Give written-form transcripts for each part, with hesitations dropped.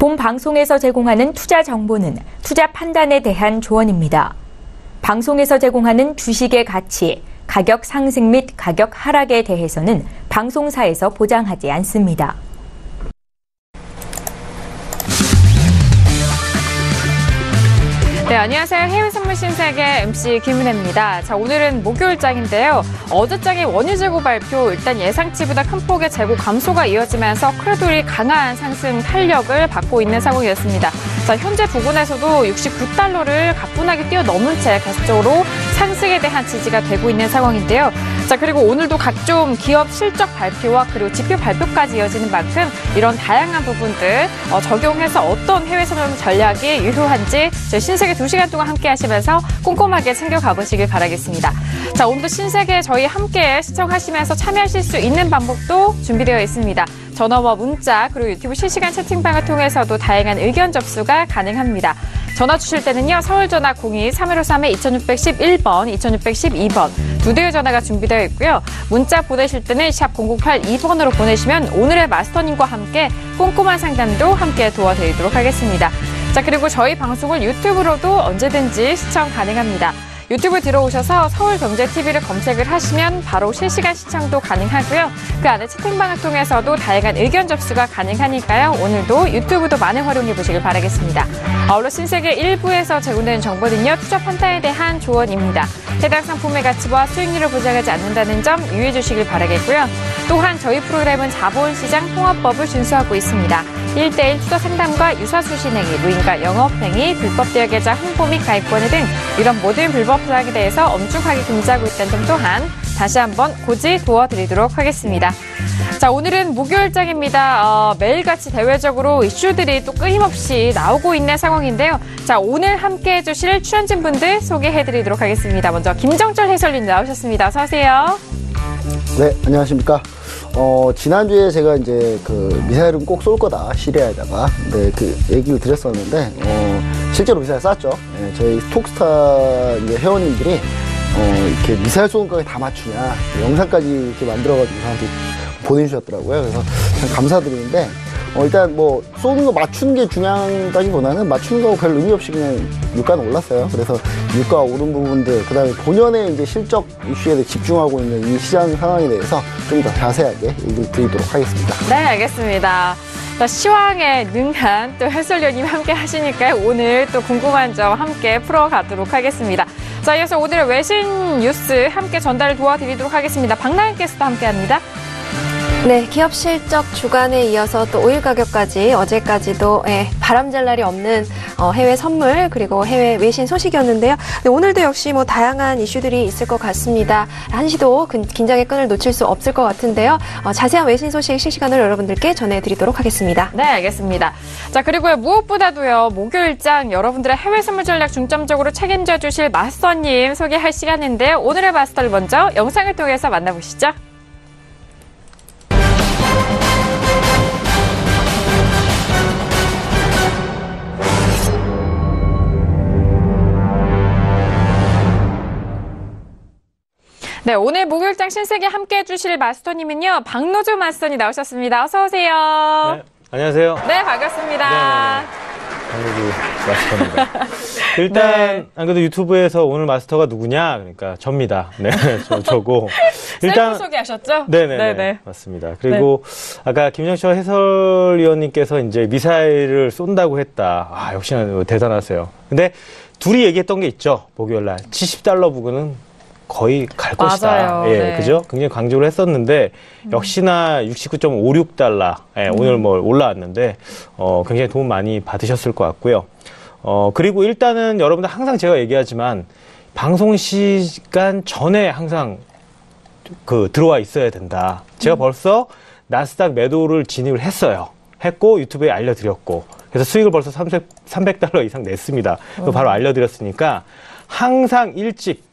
본 방송에서 제공하는 투자 정보는 투자 판단에 대한 조언입니다. 방송에서 제공하는 주식의 가치, 가격 상승 및 가격 하락에 대해서는 방송사에서 보장하지 않습니다. 네, 안녕하세요. 해외 선물 신세계 MC 김은혜입니다. 자, 오늘은 목요일장인데요. 어제장의 원유 재고 발표, 일단 예상치보다 큰 폭의 재고 감소가 이어지면서 크루드올이 강한 상승 탄력을 받고 있는 상황이었습니다. 자, 현재 부근에서도 69달러를 가뿐하게 뛰어넘은 채 계속적으로 상승에 대한 지지가 되고 있는 상황인데요. 자, 그리고 오늘도 각종 기업 실적 발표와 그리고 지표 발표까지 이어지는 만큼 이런 다양한 부분들 적용해서 어떤 해외 선물 전략이 유효한지 저희 신세계 2시간 동안 함께 하시면서 꼼꼼하게 챙겨가 보시길 바라겠습니다. 자, 오늘도 신세계 저희 함께 시청하시면서 참여하실 수 있는 방법도 준비되어 있습니다. 전화와 문자 그리고 유튜브 실시간 채팅방을 통해서도 다양한 의견 접수가 가능합니다. 전화 주실 때는요. 서울전화 02-3153-2611번, 2612번 두 대의 전화가 준비되어 있고요. 문자 보내실 때는 샵 0082번으로 보내시면 오늘의 마스터님과 함께 꼼꼼한 상담도 함께 도와드리도록 하겠습니다. 자, 그리고 저희 방송을 유튜브로도 언제든지 시청 가능합니다. 유튜브 들어오셔서 서울경제TV를 검색을 하시면 바로 실시간 시청도 가능하고요. 그 안에 채팅방을 통해서도 다양한 의견 접수가 가능하니까요. 오늘도 유튜브도 많이 활용해 보시길 바라겠습니다. 아울러 신세계 1부에서 제공되는 정보는요. 투자 판단에 대한 조언입니다. 해당 상품의 가치와 수익률을 보장하지 않는다는 점 유의해 주시길 바라겠고요. 또한 저희 프로그램은 자본시장 통합법을 준수하고 있습니다. 1:1 투자 상담과 유사수신행위, 무인가 영업행위, 불법 대여계좌 홍보 및 가입권회 등 이런 모든 불법 사항에 대해서 엄중하게 금지하고 있다는 점 또한 다시 한번 고지 도와드리도록 하겠습니다. 자, 오늘은 목요일장입니다. 매일같이 대외적으로 이슈들이 또 끊임없이 나오고 있는 상황인데요. 자, 오늘 함께 해주실 출연진분들 소개해드리도록 하겠습니다. 먼저 김정철 해설위원 나오셨습니다. 어서 오세요. 네, 안녕하십니까. 지난주에 제가 이제 그 미사일은 꼭 쏠 거다, 시리아에다가. 네, 그 얘기를 드렸었는데, 실제로 미사일 쐈죠. 네, 저희 톡스타 이제 회원님들이, 이렇게 미사일 쏘는 거에 다 맞추냐, 영상까지 이렇게 만들어가지고 저한테 보내주셨더라고요. 그래서 참 감사드리는데, 일단 뭐 쏘는 거 맞추는 게 중요하다기보다는 맞추는 거 별 의미 없이 그냥 유가는 올랐어요. 그래서 유가 오른 부분들, 그다음에 본연의 이제 실적 이슈에 대해 집중하고 있는 이 시장 상황에 대해서 좀 더 자세하게 얘기를 드리도록 하겠습니다. 네, 알겠습니다. 자, 시황에 능한 또 해설위원님 함께 하시니까요. 오늘 또 궁금한 점 함께 풀어가도록 하겠습니다. 자, 이어서 오늘의 외신 뉴스 함께 전달을 도와드리도록 하겠습니다. 박나연 캐스터 함께합니다. 네, 기업 실적 주간에 이어서 또 오일 가격까지 어제까지도 바람잘 날이 없는 해외 선물 그리고 해외 외신 소식이었는데요. 네, 오늘도 역시 뭐 다양한 이슈들이 있을 것 같습니다. 한시도 긴장의 끈을 놓칠 수 없을 것 같은데요. 자세한 외신 소식 실시간으로 여러분들께 전해드리도록 하겠습니다. 네, 알겠습니다. 자, 그리고 무엇보다도요, 목요일장 여러분들의 해외 선물 전략 중점적으로 책임져 주실 마스터님 소개할 시간인데요. 오늘의 마스터를 먼저 영상을 통해서 만나보시죠. 네, 오늘 목요일장 신세계 함께 해주실 마스터님은요, 박노조 마스터님 나오셨습니다. 어서 오세요. 네, 안녕하세요. 네, 반갑습니다. 박노조 마스터입니다. 일단 네. 안 그래도 유튜브에서 오늘 마스터가 누구냐? 그러니까 접니다. 네, 저고. 일단 셀프 소개하셨죠? 네네. 맞습니다. 그리고 아까 김정철 해설위원님께서 이제 미사일을 쏜다고 했다. 아, 역시나 대단하세요. 근데 둘이 얘기했던 게 있죠. 목요일날 70달러 부근은 거의 갈 것이다. 맞아요. 예, 네. 그죠? 굉장히 강조를 했었는데, 역시나 69.56달러, 예, 오늘 뭐 올라왔는데, 굉장히 도움 많이 받으셨을 것 같고요. 그리고 일단은 여러분들 항상 제가 얘기하지만, 방송 시간 전에 항상 들어와 있어야 된다. 제가 벌써 나스닥 매도를 진입을 했고, 유튜브에 알려드렸고, 그래서 수익을 벌써 300달러 이상 냈습니다. 바로 알려드렸으니까, 항상 일찍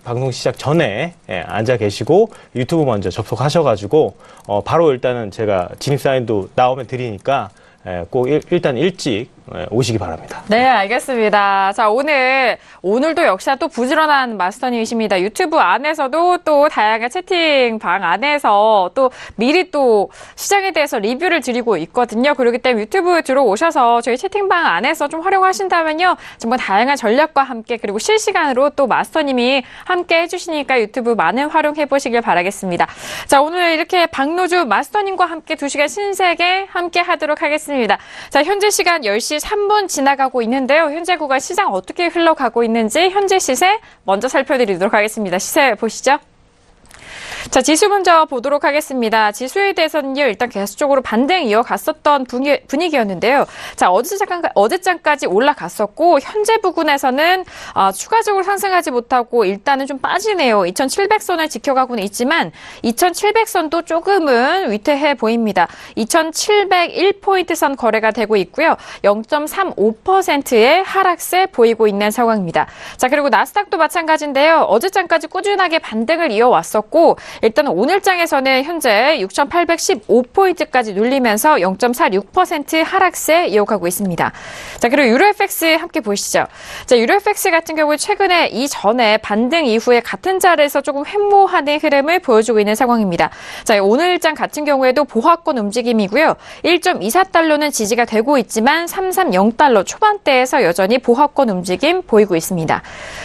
방송 시작 전에 앉아 계시고 유튜브 먼저 접속하셔가지고 바로 일단은 제가 진입 사인도 나오면 드리니까 꼭 일단 일찍 오시기 바랍니다. 네, 알겠습니다. 자, 오늘도 역시나 또 부지런한 마스터님이십니다. 유튜브 안에서도 또 다양한 채팅방 안에서 또 미리 또 시장에 대해서 리뷰를 드리고 있거든요. 그렇기 때문에 유튜브에 들어오셔서 저희 채팅방 안에서 좀 활용하신다면요. 정말 다양한 전략과 함께 그리고 실시간으로 또 마스터님이 함께 해주시니까 유튜브 많은 활용해 보시길 바라겠습니다. 자, 오늘 이렇게 박노주 마스터님과 함께 2시간 신세계 함께 하도록 하겠습니다. 자, 현재 시간 10시 3분 지나가고 있는데요. 현재 구간 시장 어떻게 흘러가고 있는지 현재 시세 먼저 살펴드리도록 하겠습니다. 시세 보시죠. 자, 지수 먼저 보도록 하겠습니다. 지수에 대해서는요, 일단 계속적으로 반등 이어갔었던 분위기였는데요. 자, 어제장까지 올라갔었고, 현재 부근에서는 추가적으로 상승하지 못하고 일단은 좀 빠지네요. 2700선을 지켜가고는 있지만 2700선도 조금은 위태해 보입니다. 2701포인트 선 거래가 되고 있고요. 0.35%의 하락세 보이고 있는 상황입니다. 자, 그리고 나스닥도 마찬가지인데요. 어제장까지 꾸준하게 반등을 이어왔었고, 일단 오늘장에서는 현재 6,815포인트까지 눌리면서 0.46% 하락세 이어가고 있습니다. 자, 그리고 유로FX 함께 보시죠. 자, 유로FX 같은 경우 최근에 이전에 반등 이후에 같은 자리에서 조금 횡보하는 흐름을 보여주고 있는 상황입니다. 자, 오늘장 같은 경우에도 보합권 움직임이고요. 1.24달러는 지지가 되고 있지만 330달러 초반대에서 여전히 보합권 움직임 보이고 있습니다.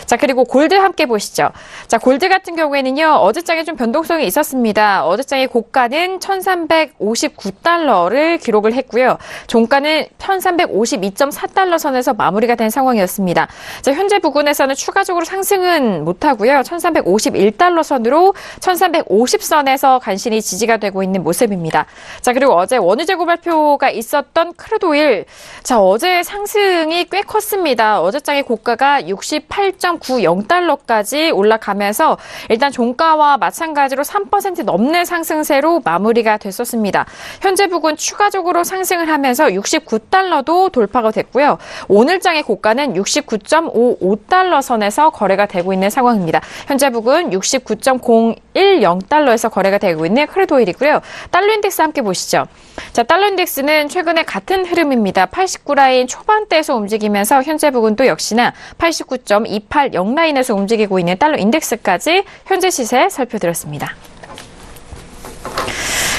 자, 그리고 골드 함께 보시죠. 자, 골드 같은 경우에는요. 어제장에 좀 변동성이 있었습니다. 어제장의 고가는 1,359달러를 기록을 했고요. 종가는 1,352.4달러 선에서 마무리가 된 상황이었습니다. 자, 현재 부근에서는 추가적으로 상승은 못하고요. 1,351달러 선으로 1,350선에서 간신히 지지가 되고 있는 모습입니다. 자, 그리고 어제 원유 재고 발표가 있었던 크루드오일. 자, 어제 상승이 꽤 컸습니다. 어제장의 고가가 68.90달러까지 올라가면서 일단 종가와 마찬가지로 3% 넘는 상승세로 마무리가 됐었습니다. 현재 부근 추가적으로 상승을 하면서 69달러도 돌파가 됐고요. 오늘장의 고가는 69.55달러 선에서 거래가 되고 있는 상황입니다. 현재 부근 69.010달러에서 거래가 되고 있는 크루드오일이고요. 달러 인덱스 함께 보시죠. 자, 달러 인덱스는 최근에 같은 흐름입니다. 89라인 초반대에서 움직이면서 현재 부근도 역시나 89.280 라인에서 움직이고 있는 달러 인덱스까지 현재 시세 살펴드렸습니다.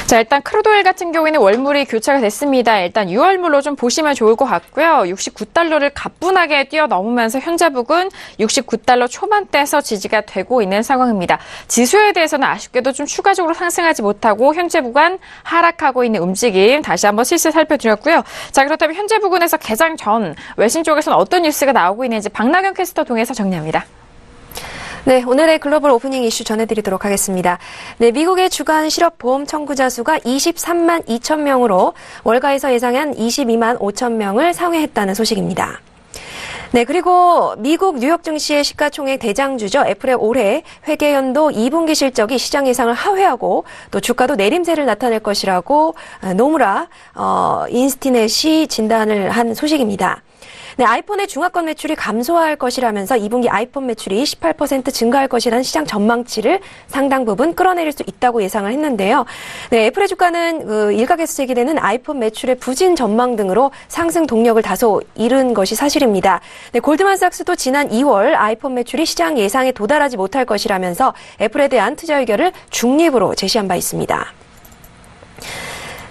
자, 일단 크루드오일 같은 경우에는 월물이 교체가 됐습니다. 일단 6월물로 좀 보시면 좋을 것 같고요. 69달러를 가뿐하게 뛰어넘으면서 현재 부근 69달러 초반대에서 지지가 되고 있는 상황입니다. 지수에 대해서는 아쉽게도 좀 추가적으로 상승하지 못하고 현재 부근 하락하고 있는 움직임 다시 한번 실시 살펴드렸고요. 자, 그렇다면 현재 부근에서 개장 전 외신 쪽에서는 어떤 뉴스가 나오고 있는지 박나경 캐스터 통해서 정리합니다. 네, 오늘의 글로벌 오프닝 이슈 전해드리도록 하겠습니다. 네, 미국의 주간 실업보험 청구자 수가 23만 2천 명으로 월가에서 예상한 22만 5천 명을 상회했다는 소식입니다. 네, 그리고 미국 뉴욕 증시의 시가총액 대장주죠. 애플의 올해 회계연도 2분기 실적이 시장 예상을 하회하고 또 주가도 내림세를 나타낼 것이라고 노무라 인스티넷이 진단을 한 소식입니다. 네, 아이폰의 중화권 매출이 감소할 것이라면서 2분기 아이폰 매출이 18% 증가할 것이라는 시장 전망치를 상당 부분 끌어내릴 수 있다고 예상을 했는데요. 네, 애플의 주가는 일각에서 제기되는 아이폰 매출의 부진 전망 등으로 상승 동력을 다소 잃은 것이 사실입니다. 네, 골드만삭스도 지난 2월 아이폰 매출이 시장 예상에 도달하지 못할 것이라면서 애플에 대한 투자 의견을 중립으로 제시한 바 있습니다.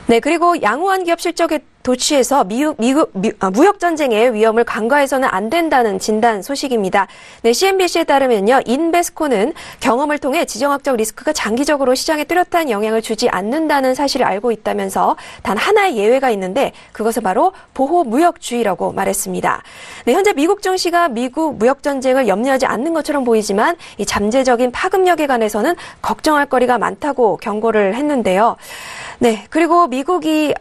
네, 그리고 양호한 기업 실적에 도취해서 무역 전쟁의 위험을 간과해서는 안 된다는 진단 소식입니다. 네, CNBC에 따르면요, 인베스코는 경험을 통해 지정학적 리스크가 장기적으로 시장에 뚜렷한 영향을 주지 않는다는 사실을 알고 있다면서 단 하나의 예외가 있는데 그것은 바로 보호 무역주의라고 말했습니다. 네, 현재 미국 증시가 미국 무역 전쟁을 염려하지 않는 것처럼 보이지만 이 잠재적인 파급력에 관해서는 걱정할 거리가 많다고 경고를 했는데요. 네, 그리고 미국이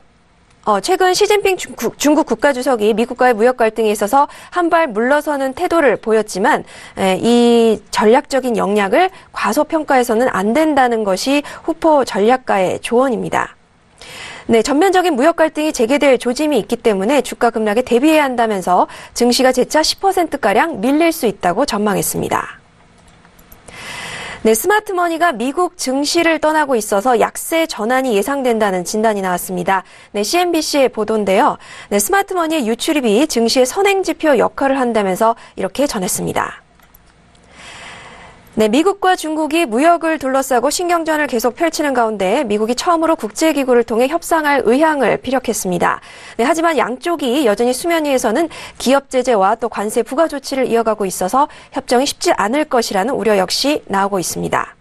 최근 시진핑 중국 국가주석이 미국과의 무역 갈등에 있어서 한 발 물러서는 태도를 보였지만 이 전략적인 역량을 과소평가해서는 안 된다는 것이 후포 전략가의 조언입니다. 네, 전면적인 무역 갈등이 재개될 조짐이 있기 때문에 주가 급락에 대비해야 한다면서 증시가 재차 10%가량 밀릴 수 있다고 전망했습니다. 네, 스마트머니가 미국 증시를 떠나고 있어서 약세 전환이 예상된다는 진단이 나왔습니다. 네, CNBC의 보도인데요. 네, 스마트머니의 유출입이 증시의 선행지표 역할을 한다면서 이렇게 전했습니다. 네, 미국과 중국이 무역을 둘러싸고 신경전을 계속 펼치는 가운데 미국이 처음으로 국제기구를 통해 협상할 의향을 피력했습니다. 네, 하지만 양쪽이 여전히 수면 위에서는 기업 제재와 또 관세 부과 조치를 이어가고 있어서 협정이 쉽지 않을 것이라는 우려 역시 나오고 있습니다.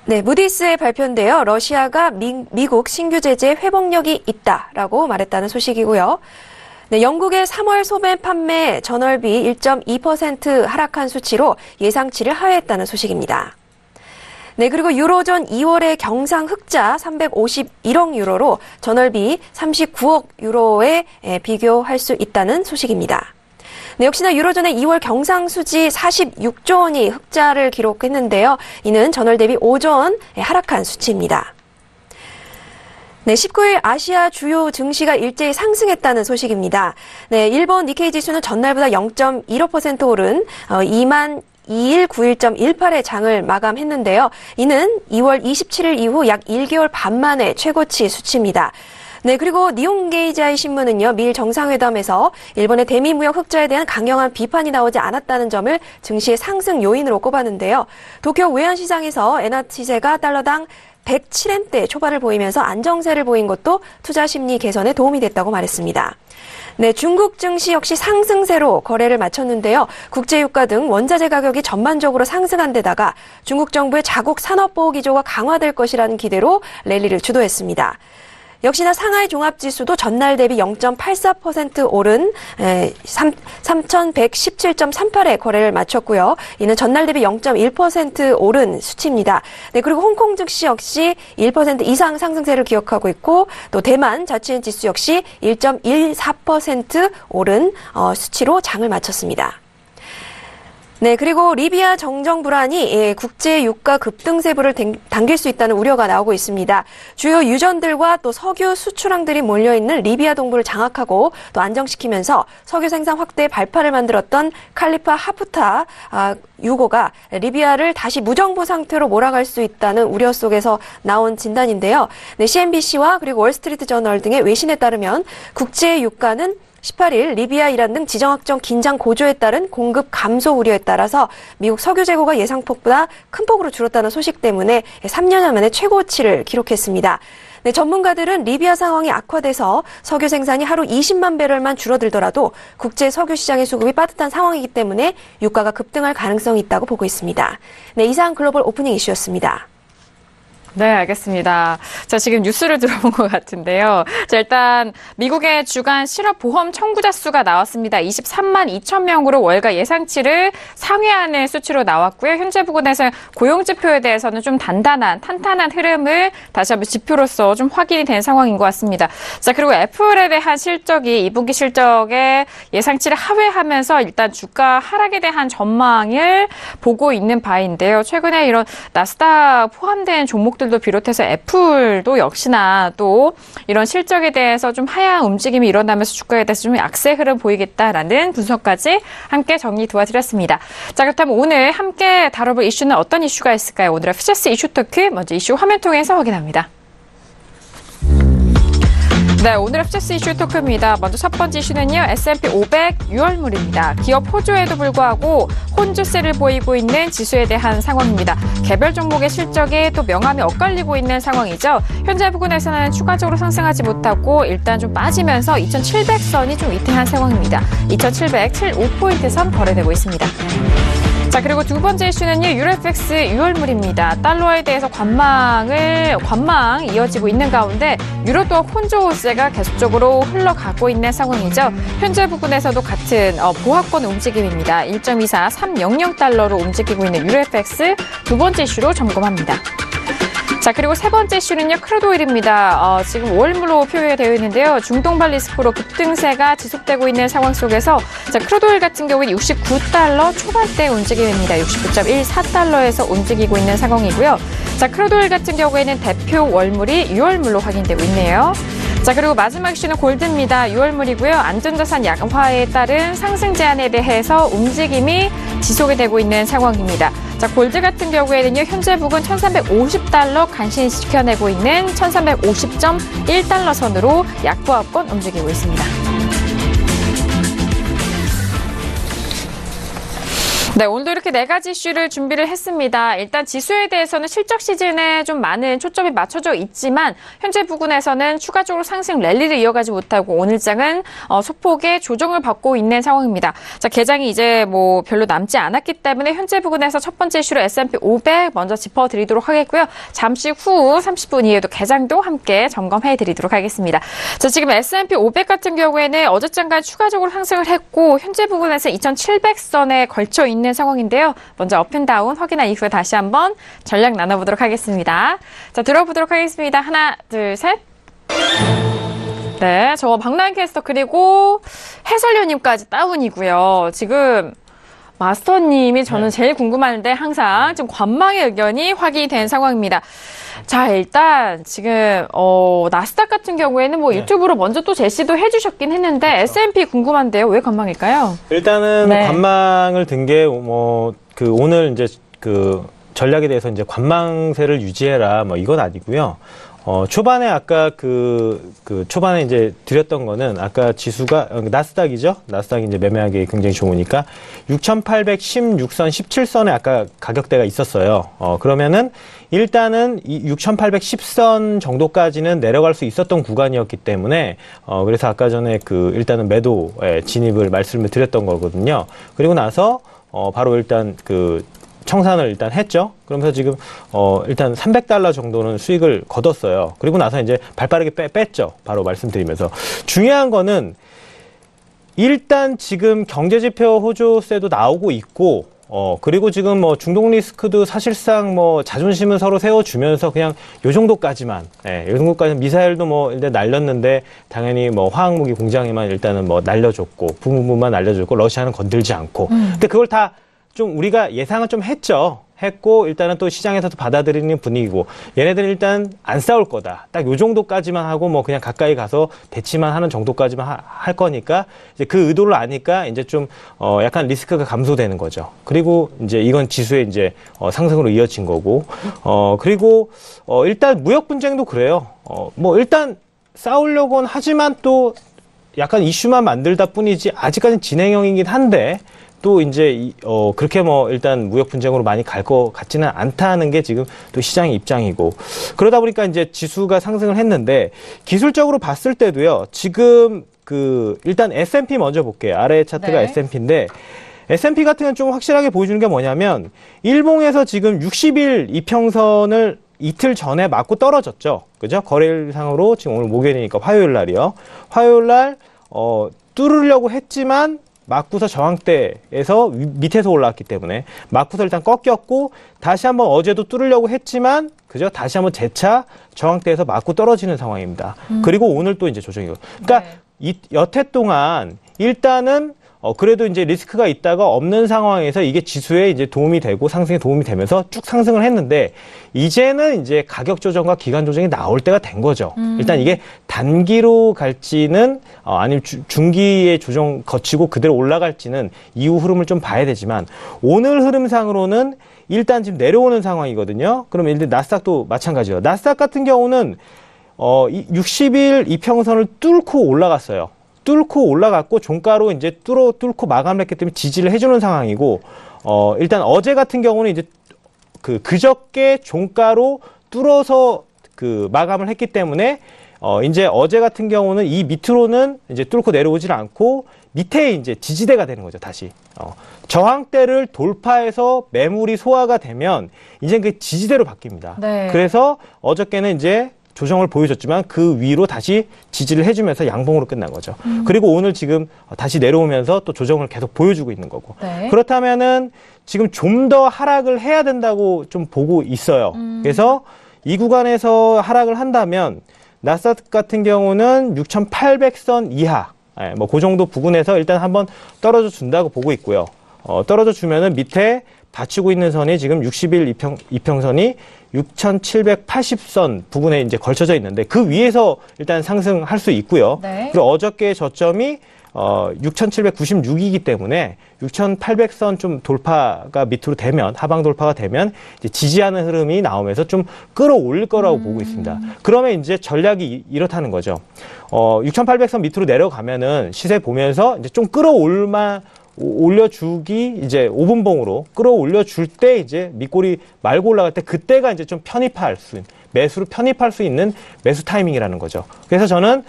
네, 무디스의 발표인데요. 러시아가 미국 신규 제재에 회복력이 있다라고 말했다는 소식이고요. 네, 영국의 3월 소매 판매 전월비 1.2% 하락한 수치로 예상치를 하회했다는 소식입니다. 네, 그리고 유로존 2월의 경상 흑자 351억 유로로 전월비 39억 유로에 비교할 수 있다는 소식입니다. 네, 역시나 유로존의 2월 경상 수지 46조 원이 흑자를 기록했는데요. 이는 전월 대비 5조 원 하락한 수치입니다. 네, 19일 아시아 주요 증시가 일제히 상승했다는 소식입니다. 네, 일본 니케이 지수는 전날보다 0.15% 오른 22,191.18의 장을 마감했는데요. 이는 2월 27일 이후 약 1개월 반 만의 최고치 수치입니다. 네, 그리고 니혼게이자이 신문은요, 미일 정상회담에서 일본의 대미 무역 흑자에 대한 강경한 비판이 나오지 않았다는 점을 증시의 상승 요인으로 꼽았는데요. 도쿄 외환시장에서 엔화 시세가 달러당 107엔대 초반을 보이면서 안정세를 보인 것도 투자 심리 개선에 도움이 됐다고 말했습니다. 네, 중국 증시 역시 상승세로 거래를 마쳤는데요. 국제유가 등 원자재 가격이 전반적으로 상승한 데다가 중국 정부의 자국 산업보호 기조가 강화될 것이라는 기대로 랠리를 주도했습니다. 역시나 상하이 종합지수도 전날 대비 0.84% 오른 3,117.38의 거래를 마쳤고요. 이는 전날 대비 0.1% 오른 수치입니다. 네, 그리고 홍콩 증시 역시 1% 이상 상승세를 기록하고 있고 또 대만 자치엔 지수 역시 1.14% 오른 수치로 장을 마쳤습니다. 네, 그리고 리비아 정정 불안이 국제 유가 급등세부를 당길 수 있다는 우려가 나오고 있습니다. 주요 유전들과 또 석유 수출항들이 몰려있는 리비아 동부를 장악하고 또 안정시키면서 석유 생산 확대의 발판을 만들었던 칼리파 하프타 유고가 리비아를 다시 무정부 상태로 몰아갈 수 있다는 우려 속에서 나온 진단인데요. 네, CNBC와 그리고 월스트리트 저널 등의 외신에 따르면 국제 유가는 18일 리비아, 이란 등 지정학적 긴장 고조에 따른 공급 감소 우려에 따라서 미국 석유 재고가 예상폭보다 큰 폭으로 줄었다는 소식 때문에 3년 만에 최고치를 기록했습니다. 네, 전문가들은 리비아 상황이 악화돼서 석유 생산이 하루 20만 배럴만 줄어들더라도 국제 석유 시장의 수급이 빠듯한 상황이기 때문에 유가가 급등할 가능성이 있다고 보고 있습니다. 네, 이상 글로벌 오프닝 이슈였습니다. 네, 알겠습니다. 자, 지금 뉴스를 들어본 것 같은데요. 자, 일단 미국의 주간 실업보험 청구자 수가 나왔습니다. 23만 2천 명으로 월가 예상치를 상회하는 수치로 나왔고요. 현재 부근에서 고용지표에 대해서는 좀 탄탄한 흐름을 다시 한번 지표로서 좀 확인이 된 상황인 것 같습니다. 자, 그리고 애플에 대한 실적이 2분기 실적의 예상치를 하회하면서 일단 주가 하락에 대한 전망을 보고 있는 바인데요. 최근에 이런 나스닥 포함된 종목들 도 비롯해서 애플도 역시나 또 이런 실적에 대해서 좀 하향 움직임이 일어나면서 주가에 대해서 좀 약세 흐름 보이겠다라는 분석까지 함께 정리 도와드렸습니다. 자, 그렇다면 오늘 함께 다뤄볼 이슈는 어떤 이슈가 있을까요? 오늘의 퓨처스 이슈 토크 먼저 이슈 화면 통해서 확인합니다. 네, 오늘의 퓨처스 이슈 토크입니다. 먼저 첫 번째 이슈는요, S&P 500 6월물입니다. 기업 호조에도 불구하고 혼주세를 보이고 있는 지수에 대한 상황입니다. 개별 종목의 실적에 또 명암이 엇갈리고 있는 상황이죠. 현재 부근에서는 추가적으로 상승하지 못하고 일단 좀 빠지면서 2,700선이 좀 위태한 상황입니다. 2,707.5포인트 선 거래되고 있습니다. 자, 그리고 두 번째 이슈는요, 유로FX 6월물입니다. 달러에 대해서 관망 이어지고 있는 가운데 유로 또한 혼조세가 계속적으로 흘러가고 있는 상황이죠. 현재 부근에서도 같은 보합권 움직임입니다. 1.24300달러로 움직이고 있는 유로FX 두 번째 이슈로 점검합니다. 자, 그리고 세 번째 이슈는요, 크루드오일입니다. 지금 월물로 표시되어 있는데요. 중동발 리스크로 급등세가 지속되고 있는 상황 속에서 자, 크루드오일 같은 경우는 69달러 초반대 움직임입니다. 69.14달러에서 움직이고 있는 상황이고요. 자, 크루드오일 같은 경우에는 대표 월물이 6월물로 확인되고 있네요. 자, 그리고 마지막 이슈는 골드입니다. 6월물이고요. 안전자산 약화에 따른 상승 제한에 대해서 움직임이 지속이 되고 있는 상황입니다. 자, 골드 같은 경우에는요, 현재 부근 1350달러 간신히 지켜내고 있는 1350.1달러 선으로 약보합권 움직이고 있습니다. 네, 오늘도 이렇게 4가지 이슈를 준비를 했습니다. 일단 지수에 대해서는 실적 시즌에 좀 많은 초점이 맞춰져 있지만 현재 부근에서는 추가적으로 상승 랠리를 이어가지 못하고 오늘 장은 소폭의 조정을 받고 있는 상황입니다. 자, 개장이 이제 뭐 별로 남지 않았기 때문에 현재 부근에서 첫 번째 이슈로 S&P 500 먼저 짚어드리도록 하겠고요. 잠시 후 30분 이후에도 개장도 함께 점검해드리도록 하겠습니다. 자, 지금 S&P 500 같은 경우에는 어제 장간 추가적으로 상승을 했고 현재 부근에서 2,700선에 걸쳐 있는 상황인데요. 먼저 업앤다운 확인한 이후에 다시 한번 전략 나눠보도록 하겠습니다. 자, 들어보도록 하겠습니다. 하나, 둘, 셋. 네, 저 박나인 캐스터 그리고 해설위원님까지 다운이고요. 지금 마스터님이 저는 제일 궁금한데 항상 좀 관망의 의견이 확인이 된 상황입니다. 자, 일단 지금 나스닥 같은 경우에는 뭐 유튜브로 먼저 또 제시도 해주셨긴 했는데 그렇죠. S&P 궁금한데요. 왜 관망일까요? 일단은 관망을 든 게 오늘 이제 전략에 대해서 이제 관망세를 유지해라 뭐 이건 아니고요. 초반에 아까 초반에 이제 드렸던 거는 아까 지수가 나스닥이죠. 나스닥이 이제 매매하기 굉장히 좋으니까 6,816선, 17선에 아까 가격대가 있었어요. 그러면은 일단은 이 6,810선 정도까지는 내려갈 수 있었던 구간이었기 때문에 그래서 아까 전에 일단은 매도에 진입을 말씀을 드렸던 거거든요. 그리고 나서 바로 일단 청산을 일단 했죠. 그러면서 지금 일단 300달러 정도는 수익을 거뒀어요. 그리고 나서 이제 발빠르게 뺐죠. 바로 말씀드리면서 중요한 거는 일단 지금 경제지표 호조세도 나오고 있고 그리고 지금 뭐 중동 리스크도 사실상 뭐 자존심을 서로 세워주면서 그냥 요 정도까지만, 요 정도까지 미사일도 뭐 일단 날렸는데 당연히 뭐 화학무기 공장에만 일단은 뭐 날려줬고 부분만 날려줬고 러시아는 건들지 않고. 근데 그걸 다 좀 우리가 예상은 좀 했고 일단은 또 시장에서도 받아들이는 분위기고 얘네들은 일단 안 싸울 거다. 딱 요 정도까지만 하고 뭐 그냥 가까이 가서 대치만 하는 정도까지만 할 거니까 이제 그 의도를 아니까 이제 좀 약간 리스크가 감소되는 거죠. 그리고 이제 이건 지수의 이제 상승으로 이어진 거고 그리고 일단 무역 분쟁도 그래요. 뭐 일단 싸우려고는 하지만 또 약간 이슈만 만들다 뿐이지 아직까지는 진행형이긴 한데 또 이제 그렇게 뭐 일단 무역 분쟁으로 많이 갈 것 같지는 않다는 게 지금 또 시장의 입장이고 그러다 보니까 이제 지수가 상승을 했는데 기술적으로 봤을 때도요. 지금 일단 S&P 먼저 볼게요. 아래 차트가 S&P인데 S&P 같은 경우는 좀 확실하게 보여주는 게 뭐냐면 일봉에서 지금 60일 이평선을 이틀 전에 맞고 떨어졌죠. 그죠? 거래일상으로 지금 오늘 목요일이니까 화요일 날이요. 화요일 날 뚫으려고 했지만 맞고서 저항대에서 밑에서 올라왔기 때문에 맞고서 일단 꺾였고 다시 한번 어제도 뚫으려고 했지만 그죠? 다시 한번 재차 저항대에서 맞고 떨어지는 상황입니다. 그리고 오늘 또 이제 조정이고. 그러니까 여태 동안 일단은 그래도 이제 리스크가 있다가 없는 상황에서 이게 지수에 이제 도움이 되고 상승에 도움이 되면서 쭉 상승을 했는데 이제는 이제 가격 조정과 기간 조정이 나올 때가 된 거죠. 일단 이게 단기로 갈지는 아니면 중기의 조정 거치고 그대로 올라갈지는 이후 흐름을 좀 봐야 되지만 오늘 흐름상으로는 일단 지금 내려오는 상황이거든요. 그럼 일단 나스닥도 마찬가지예요. 나스닥 같은 경우는 60일 이평선을 뚫고 올라갔어요. 뚫고 올라갔고 종가로 이제 뚫고 마감을 했기 때문에 지지를 해주는 상황이고 일단 어제 같은 경우는 이제 그저께 종가로 뚫어서 마감을 했기 때문에 이제 어제 같은 경우는 이 밑으로는 이제 뚫고 내려오질 않고 밑에 이제 지지대가 되는 거죠. 다시 저항대를 돌파해서 매물이 소화가 되면 이제 그 지지대로 바뀝니다. 네. 그래서 어저께는 이제 조정을 보여줬지만 그 위로 다시 지지를 해주면서 양봉으로 끝난 거죠. 그리고 오늘 지금 다시 내려오면서 또 조정을 계속 보여주고 있는 거고. 네. 그렇다면은 지금 좀 더 하락을 해야 된다고 좀 보고 있어요. 그래서 이 구간에서 하락을 한다면 나스닥 같은 경우는 6,800선 이하, 뭐 그 정도 부근에서 일단 한번 떨어져 준다고 보고 있고요. 떨어져 주면은 밑에 받치고 있는 선이 지금 60일 이평선이 6,780선 부근에 이제 걸쳐져 있는데 그 위에서 일단 상승할 수 있고요. 네. 그리고 어저께 저점이 6,796이기 때문에 6,800선 좀 돌파가 밑으로 되면, 하방 돌파가 되면 이제 지지하는 흐름이 나오면서 좀 끌어올릴 거라고 보고 있습니다. 그러면 이제 전략이 이렇다는 거죠. 6,800선 밑으로 내려가면은 시세 보면서 이제 좀 올려주기, 이제 5분봉으로 끌어올려줄 때 이제 밑골이 말고 올라갈 때 그때가 이제 좀 매수로 편입할 수 있는 매수 타이밍이라는 거죠. 그래서 저는,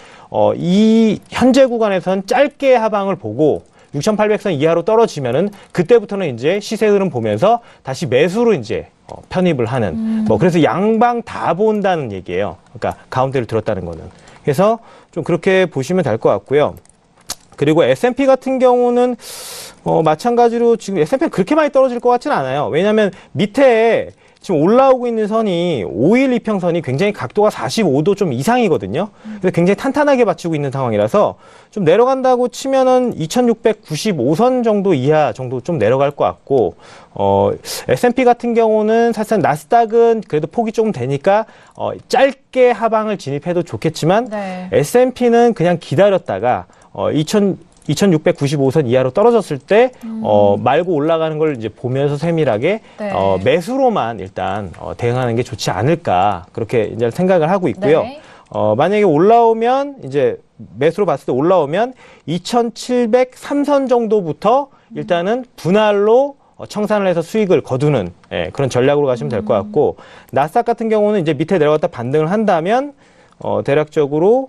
이 현재 구간에선 짧게 하방을 보고 6,800선 이하로 떨어지면은 그때부터는 이제 시세 흐름 보면서 다시 매수로 이제 편입을 하는, 그래서 양방 다 본다는 얘기예요. 그러니까 가운데를 들었다는 거는. 그래서 좀 그렇게 보시면 될 것 같고요. 그리고 S&P 같은 경우는 마찬가지로 지금 S&P가 그렇게 많이 떨어질 것 같지는 않아요. 왜냐하면 밑에 지금 올라오고 있는 선이 5일 이평선이 굉장히 각도가 45도 좀 이상이거든요. 그래서 굉장히 탄탄하게 받치고 있는 상황이라서 좀 내려간다고 치면은 2695선 정도 이하 정도 좀 내려갈 것 같고, S&P 같은 경우는 사실상 나스닥은 그래도 폭이 조금 되니까 짧게 하방을 진입해도 좋겠지만, 네. S&P는 그냥 기다렸다가 2695선 이하로 떨어졌을 때 말고 올라가는 걸 이제 보면서 세밀하게 네. 매수로만 일단 대응하는 게 좋지 않을까, 그렇게 이제 생각을 하고 있고요. 네. 만약에 올라오면 이제 매수로 봤을 때 올라오면 2703선 정도부터 일단은 분할로 청산을 해서 수익을 거두는, 그런 전략으로 가시면 될 것 같고, 나스닥 같은 경우는 이제 밑에 내려갔다 반등을 한다면 대략적으로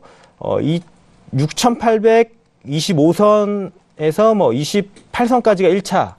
6,825선에서 뭐 28선까지가 1차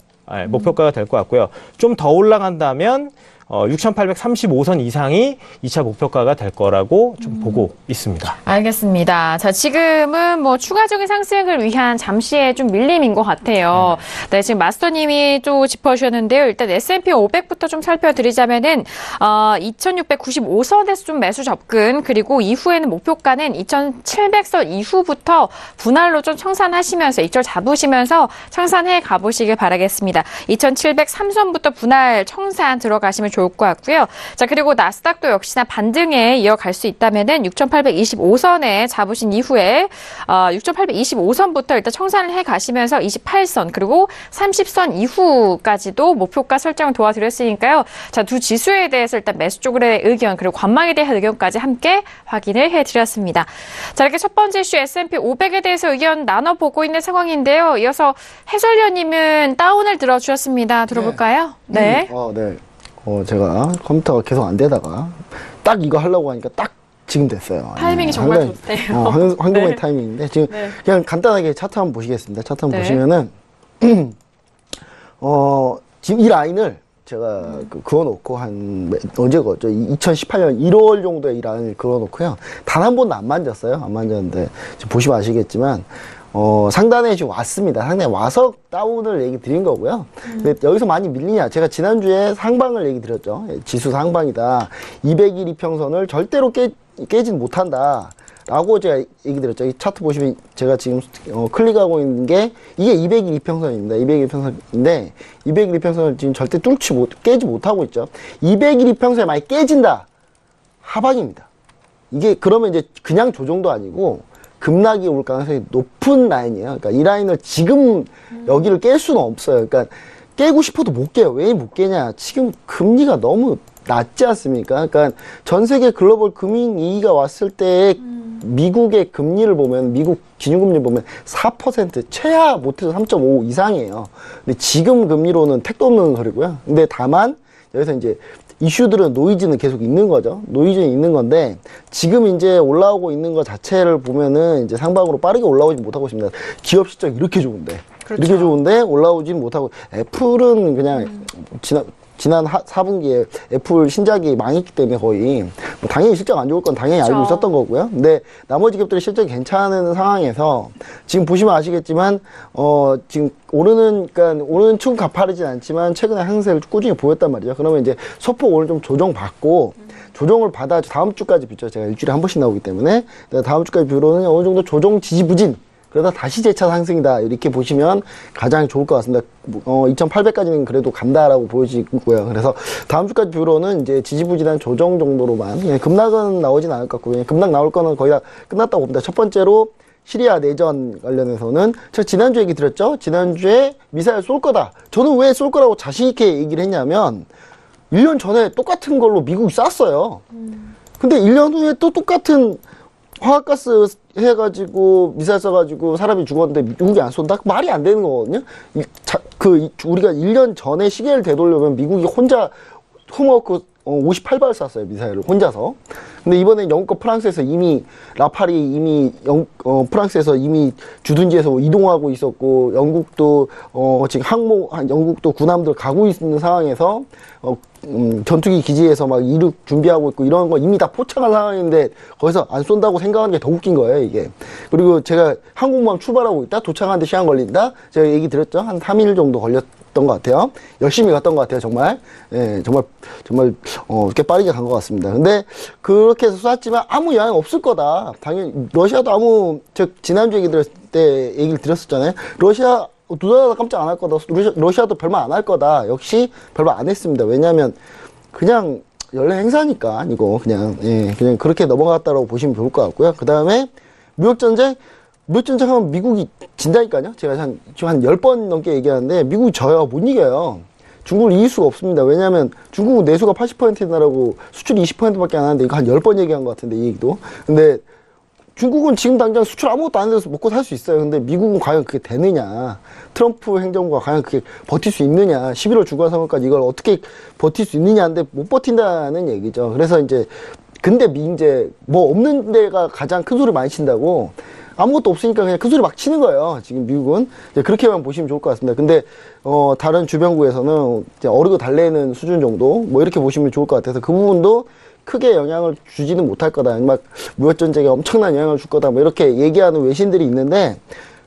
목표가가 될 것 같고요. 좀 더 올라간다면 6,835선 이상이 2차 목표가가 될 거라고 좀 보고 있습니다. 알겠습니다. 자, 지금은 뭐 추가적인 상승을 위한 잠시의 좀 밀림인 것 같아요. 네, 지금 마스터님이 또 짚어주셨는데요. 일단 S&P 500부터 좀 살펴드리자면은 2,695선에서 좀 매수 접근, 그리고 이후에는 목표가는 2,700선 이후부터 분할로 좀 청산하시면서 익절 잡으시면서 청산해 가보시길 바라겠습니다. 2,703선부터 분할 청산 들어가시면 좋을 것 같고요. 자, 그리고 나스닥도 역시나 반등에 이어갈 수 있다면은 6,825선에 잡으신 이후에 6,825선부터 일단 청산을 해 가시면서 28선 그리고 30선 이후까지도 목표가 설정을 도와드렸으니까요. 자, 두 지수에 대해서 일단 매수 쪽의 의견 그리고 관망에 대한 의견까지 함께 확인을 해드렸습니다. 자, 이렇게 첫 번째 이슈 S&P 500에 대해서 의견 나눠보고 있는 상황인데요. 이어서 해설위원님은 다운을 들어주셨습니다. 들어볼까요? 네. 네. 제가 컴퓨터가 계속 안 되다가 딱 이거 하려고 하니까 딱 지금 됐어요. 타이밍이 정말 좋대요. 황금의 네. 타이밍인데 지금 그냥 간단하게 차트 한번 보시겠습니다. 차트 한번 네. 보시면은 지금 이 라인을 제가 그어놓고 언제 그었죠? 2018년 1월 정도에 이 라인을 그어놓고요. 단 한 번도 안 만졌어요. 안 만졌는데 지금 보시면 아시겠지만 상단에 지금 왔습니다. 상단에 와서 다운을 얘기 드린 거고요. 근데 여기서 많이 밀리냐? 제가 지난주에 상방을 얘기 드렸죠. 지수 상방이다. 200일 이평선을 절대로 깨진 못한다. 라고 제가 얘기 드렸죠. 이 차트 보시면 제가 지금 클릭하고 있는 게 이게 200일 이평선입니다. 200일 이평선인데 200일 이평선을 지금 절대 깨지 못하고 있죠. 200일 이평선이 많이 깨진다. 하방입니다. 이게 그러면 이제 그냥 조정도 아니고 급락이 올 가능성이 높은 라인이에요. 그러니까 이 라인을 지금 여기를 깰 수는 없어요. 그러니까 깨고 싶어도 못 깨요. 왜 못 깨냐? 지금 금리가 너무 낮지 않습니까? 그러니까 전 세계 글로벌 금융위기가 왔을 때 미국의 금리를 보면, 미국 기준금리를 보면 4% 최하 못해서 3.5 이상이에요. 근데 지금 금리로는 택도 없는 소리고요. 근데 다만 여기서 이제 이슈들은 노이즈는 계속 있는 거죠. 노이즈는 있는 건데 지금 이제 올라오고 있는 것 자체를 보면은 이제 상방으로 빠르게 올라오지 못하고 있습니다. 기업 실적 이렇게 좋은데 그렇죠. 이렇게 좋은데 올라오진 못하고 애플은 그냥 지난 4분기에 애플 신작이 망했기 때문에 거의 뭐 당연히 실적 안 좋을 건 당연히 알고 있었던 거고요. 근데 나머지 기업들이 실적이 괜찮은 상황에서 지금 보시면 아시겠지만 지금 오르는 축은 가파르진 않지만 최근에 상승세를 꾸준히 보였단 말이죠. 그러면 이제 소폭 오늘 좀 조정받고 조정을 받아 다음 주까지 비춰 제가 일주일에 한 번씩 나오기 때문에 다음 주까지 비로는 어느 정도 조정 지지부진 그러다 다시 재차 상승이다. 이렇게 보시면 가장 좋을 것 같습니다. 2800까지는 그래도 간다라고 보여지고요. 그래서 다음 주까지 뷰로는 이제 지지부진한 조정 정도로만, 그냥 급락은 나오진 않을 것 같고, 그냥 급락 나올 거는 거의 다 끝났다고 봅니다. 첫 번째로 시리아 내전 관련해서는 제가 지난주에 얘기 드렸죠. 지난주에 미사일 쏠 거다. 저는 왜 쏠 거라고 자신 있게 얘기를 했냐면 1년 전에 똑같은 걸로 미국이 쐈어요. 근데 1년 후에 또 똑같은 화학가스 해가지고 미사일 쏴가지고 사람이 죽었는데 미국이 안 쏜다? 말이 안 되는 거거든요. 우리가 1년 전에 시계를 되돌려면 미국이 혼자 홈워크 58발 쐈어요. 미사일을 혼자서. 근데 이번엔 영국과 프랑스에서 이미 라팔이 이미 프랑스에서 이미 주둔지에서 이동하고 있었고, 영국도 지금 영국도 군함들 가고 있는 상황에서 전투기 기지에서 막 이륙 준비하고 있고 이런 거 이미 다 포착한 상황인데 거기서 안 쏜다고 생각하는 게 더 웃긴 거예요, 이게. 그리고 제가 항공모함 출발하고 있다, 도착하는데 시간 걸린다, 제가 얘기 드렸죠. 한 3일 정도 걸렸던 것 같아요. 열심히 갔던 것 같아요, 정말. 예, 정말 꽤 빠르게 간 것 같습니다. 근데 그렇게 해서 쐈지만 아무 영향 없을 거다. 당연히 러시아도 지난주 얘기를 드렸었잖아요. 러시아 누가 깜짝 안 할 거다. 러시아도 별말 안 할 거다. 역시 별말 안 했습니다. 왜냐하면 그냥 연례 행사니까 이거 그냥 그렇게 넘어갔다라고 보시면 좋을 것 같고요. 그 다음에 무역전쟁 하면 미국이 진다니까요. 제가 한 10번 넘게 얘기하는데 미국이 져요. 못 이겨요. 중국을 이길 수가 없습니다. 왜냐하면 중국은 내수가 80%인 나라고 수출이 20%밖에 안 하는데 이거 한 10번 얘기한 것 같은데 이 얘기도. 근데 중국은 지금 당장 수출 아무것도 안 해서 먹고 살 수 있어요. 근데 미국은 과연 그게 되느냐. 트럼프 행정부가 과연 그게 버틸 수 있느냐. 11월 중간선거까지 이걸 어떻게 버틸 수 있느냐인데 못 버틴다는 얘기죠. 그래서 근데 이제 뭐 없는 데가 가장 큰 소리 많이 친다고. 아무것도 없으니까 그냥 큰 소리 막 치는 거예요. 지금 미국은. 그렇게만 보시면 좋을 것 같습니다. 근데, 다른 주변국에서는 어르고 달래는 수준 정도? 뭐 이렇게 보시면 좋을 것 같아서 그 부분도 크게 영향을 주지는 못할 거다. 막 무역전쟁에 엄청난 영향을 줄 거다. 뭐 이렇게 얘기하는 외신들이 있는데,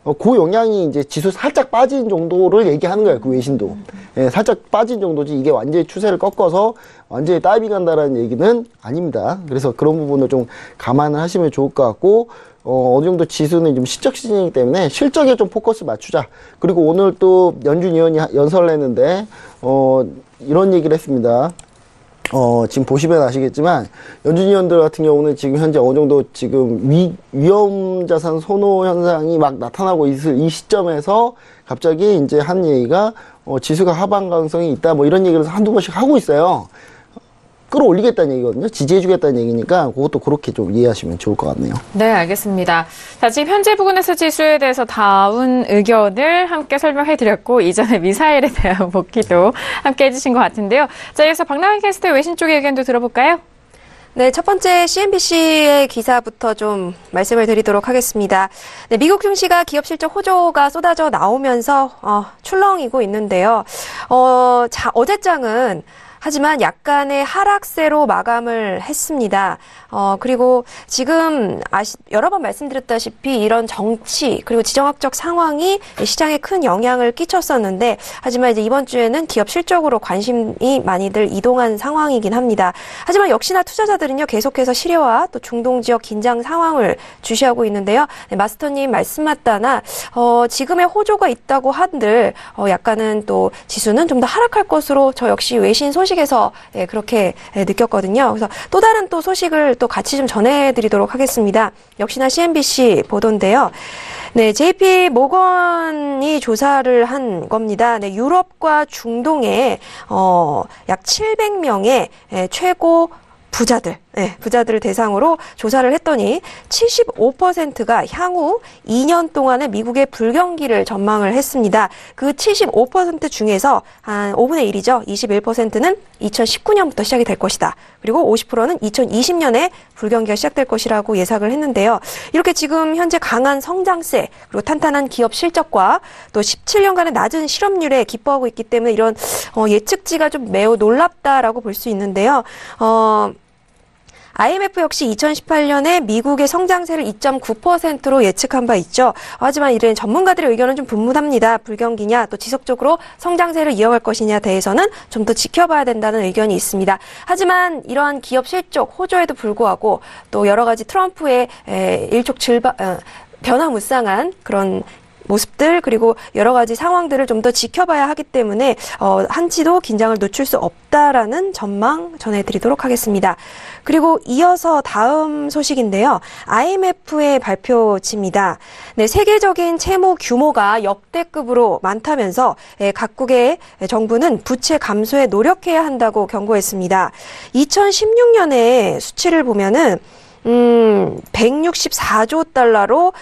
그 영향이 이제 지수 살짝 빠진 정도를 얘기하는 거예요. 그 외신도. 예, 살짝 빠진 정도지 이게 완전히 추세를 꺾어서 완전히 다이빙 한다라는 얘기는 아닙니다. 그래서 그런 부분을 좀 감안을 하시면 좋을 것 같고, 어느 정도 지수는 좀 시적 시즌이기 때문에 실적에 좀 포커스 맞추자. 그리고 오늘 또 연준 위원이 연설을 했는데, 이런 얘기를 했습니다. 지금 보시면 아시겠지만, 연준 위원들 같은 경우는 지금 현재 어느 정도 지금 위험 자산 선호 현상이 막 나타나고 있을 이 시점에서 갑자기 이제 한 얘기가, 지수가 하방 가능성이 있다. 뭐 이런 얘기를 한두 번씩 하고 있어요. 끌어올리겠다는 얘기거든요. 지지해주겠다는 얘기니까 그것도 그렇게 좀 이해하시면 좋을 것 같네요. 네, 알겠습니다. 자, 지금 현재 부근에서 지수에 대해서 다운 의견을 함께 설명해드렸고 이전에 미사일에 대한 복귀도 함께 해주신 것 같은데요. 자, 이어서 박나경 캐스터의 외신 쪽의 의견도 들어볼까요? 네, 첫 번째 CNBC의 기사부터 좀 말씀을 드리도록 하겠습니다. 네, 미국 증시가 기업 실적 호조가 쏟아져 나오면서 출렁이고 있는데요. 어제장은 하지만 약간의 하락세로 마감을 했습니다. 그리고 지금 여러 번 말씀드렸다시피 이런 정치 그리고 지정학적 상황이 시장에 큰 영향을 끼쳤었는데 하지만 이제 이번 주에는 기업 실적으로 관심이 많이들 이동한 상황이긴 합니다. 하지만 역시나 투자자들은요 계속해서 실효와 또 중동 지역 긴장 상황을 주시하고 있는데요. 네, 마스터님 말씀 맞다나 지금의 호조가 있다고 한들 약간은 또 지수는 좀 더 하락할 것으로 저 역시 외신 소식에서 그렇게 느꼈거든요. 그래서 또 다른 또 소식을 또 같이 좀 전해드리도록 하겠습니다. 역시나 CNBC 보도인데요. 네, JP 모건이 조사를 한 겁니다. 네, 유럽과 중동에 약 700명의 최고 부자들을 대상으로 조사를 했더니 75%가 향후 2년 동안의 미국의 불경기를 전망을 했습니다. 그 75% 중에서 한 5분의 1이죠. 21%는 2019년부터 시작이 될 것이다. 그리고 50%는 2020년에 불경기가 시작될 것이라고 예상을 했는데요. 이렇게 지금 현재 강한 성장세 그리고 탄탄한 기업 실적과 또 17년간의 낮은 실업률에 기뻐하고 있기 때문에 이런 예측치가 좀 매우 놀랍다라고 볼 수 있는데요. IMF 역시 2018년에 미국의 성장세를 2.9%로 예측한 바 있죠. 하지만 이런 전문가들의 의견은 좀 분분합니다. 불경기냐 또 지속적으로 성장세를 이어갈 것이냐에 대해서는 좀 더 지켜봐야 된다는 의견이 있습니다. 하지만 이러한 기업 실적 호조에도 불구하고 또 여러 가지 트럼프의 변화무쌍한 그런 모습들 그리고 여러 가지 상황들을 좀 더 지켜봐야 하기 때문에 한치도 긴장을 늦출 수 없다라는 전망 전해드리도록 하겠습니다. 그리고 이어서 다음 소식인데요. IMF의 발표치입니다. 네, 세계적인 채무 규모가 역대급으로 많다면서 각국의 정부는 부채 감소에 노력해야 한다고 경고했습니다. 2016년에 수치를 보면은 164조 달러로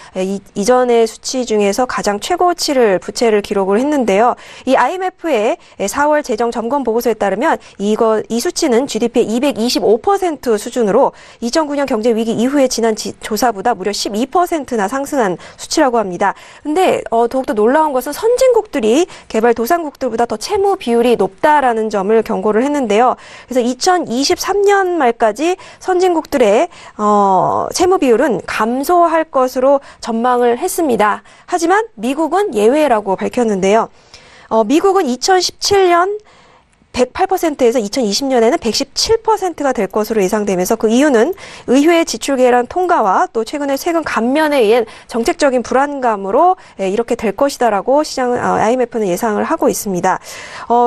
이전의 수치 중에서 가장 최고치를 부채를 기록을 했는데요. 이 IMF의 4월 재정 점검 보고서에 따르면 이 수치는 GDP의 225% 수준으로 2009년 경제 위기 이후에 지난 조사보다 무려 12%나 상승한 수치라고 합니다. 근데 더욱더 놀라운 것은 선진국들이 개발도상국들보다 더 채무 비율이 높다라는 점을 경고를 했는데요. 그래서 2023년 말까지 선진국들의 채무 비율은 감소할 것으로 전망을 했습니다. 하지만 미국은 예외라고 밝혔는데요. 미국은 2017년 108%에서 2020년에는 117%가 될 것으로 예상되면서 그 이유는 의회 지출 계란 통과와 또 최근에 세금 감면에 의한 정책적인 불안감으로 이렇게 될 것이다라고 IMF는 예상을 하고 있습니다.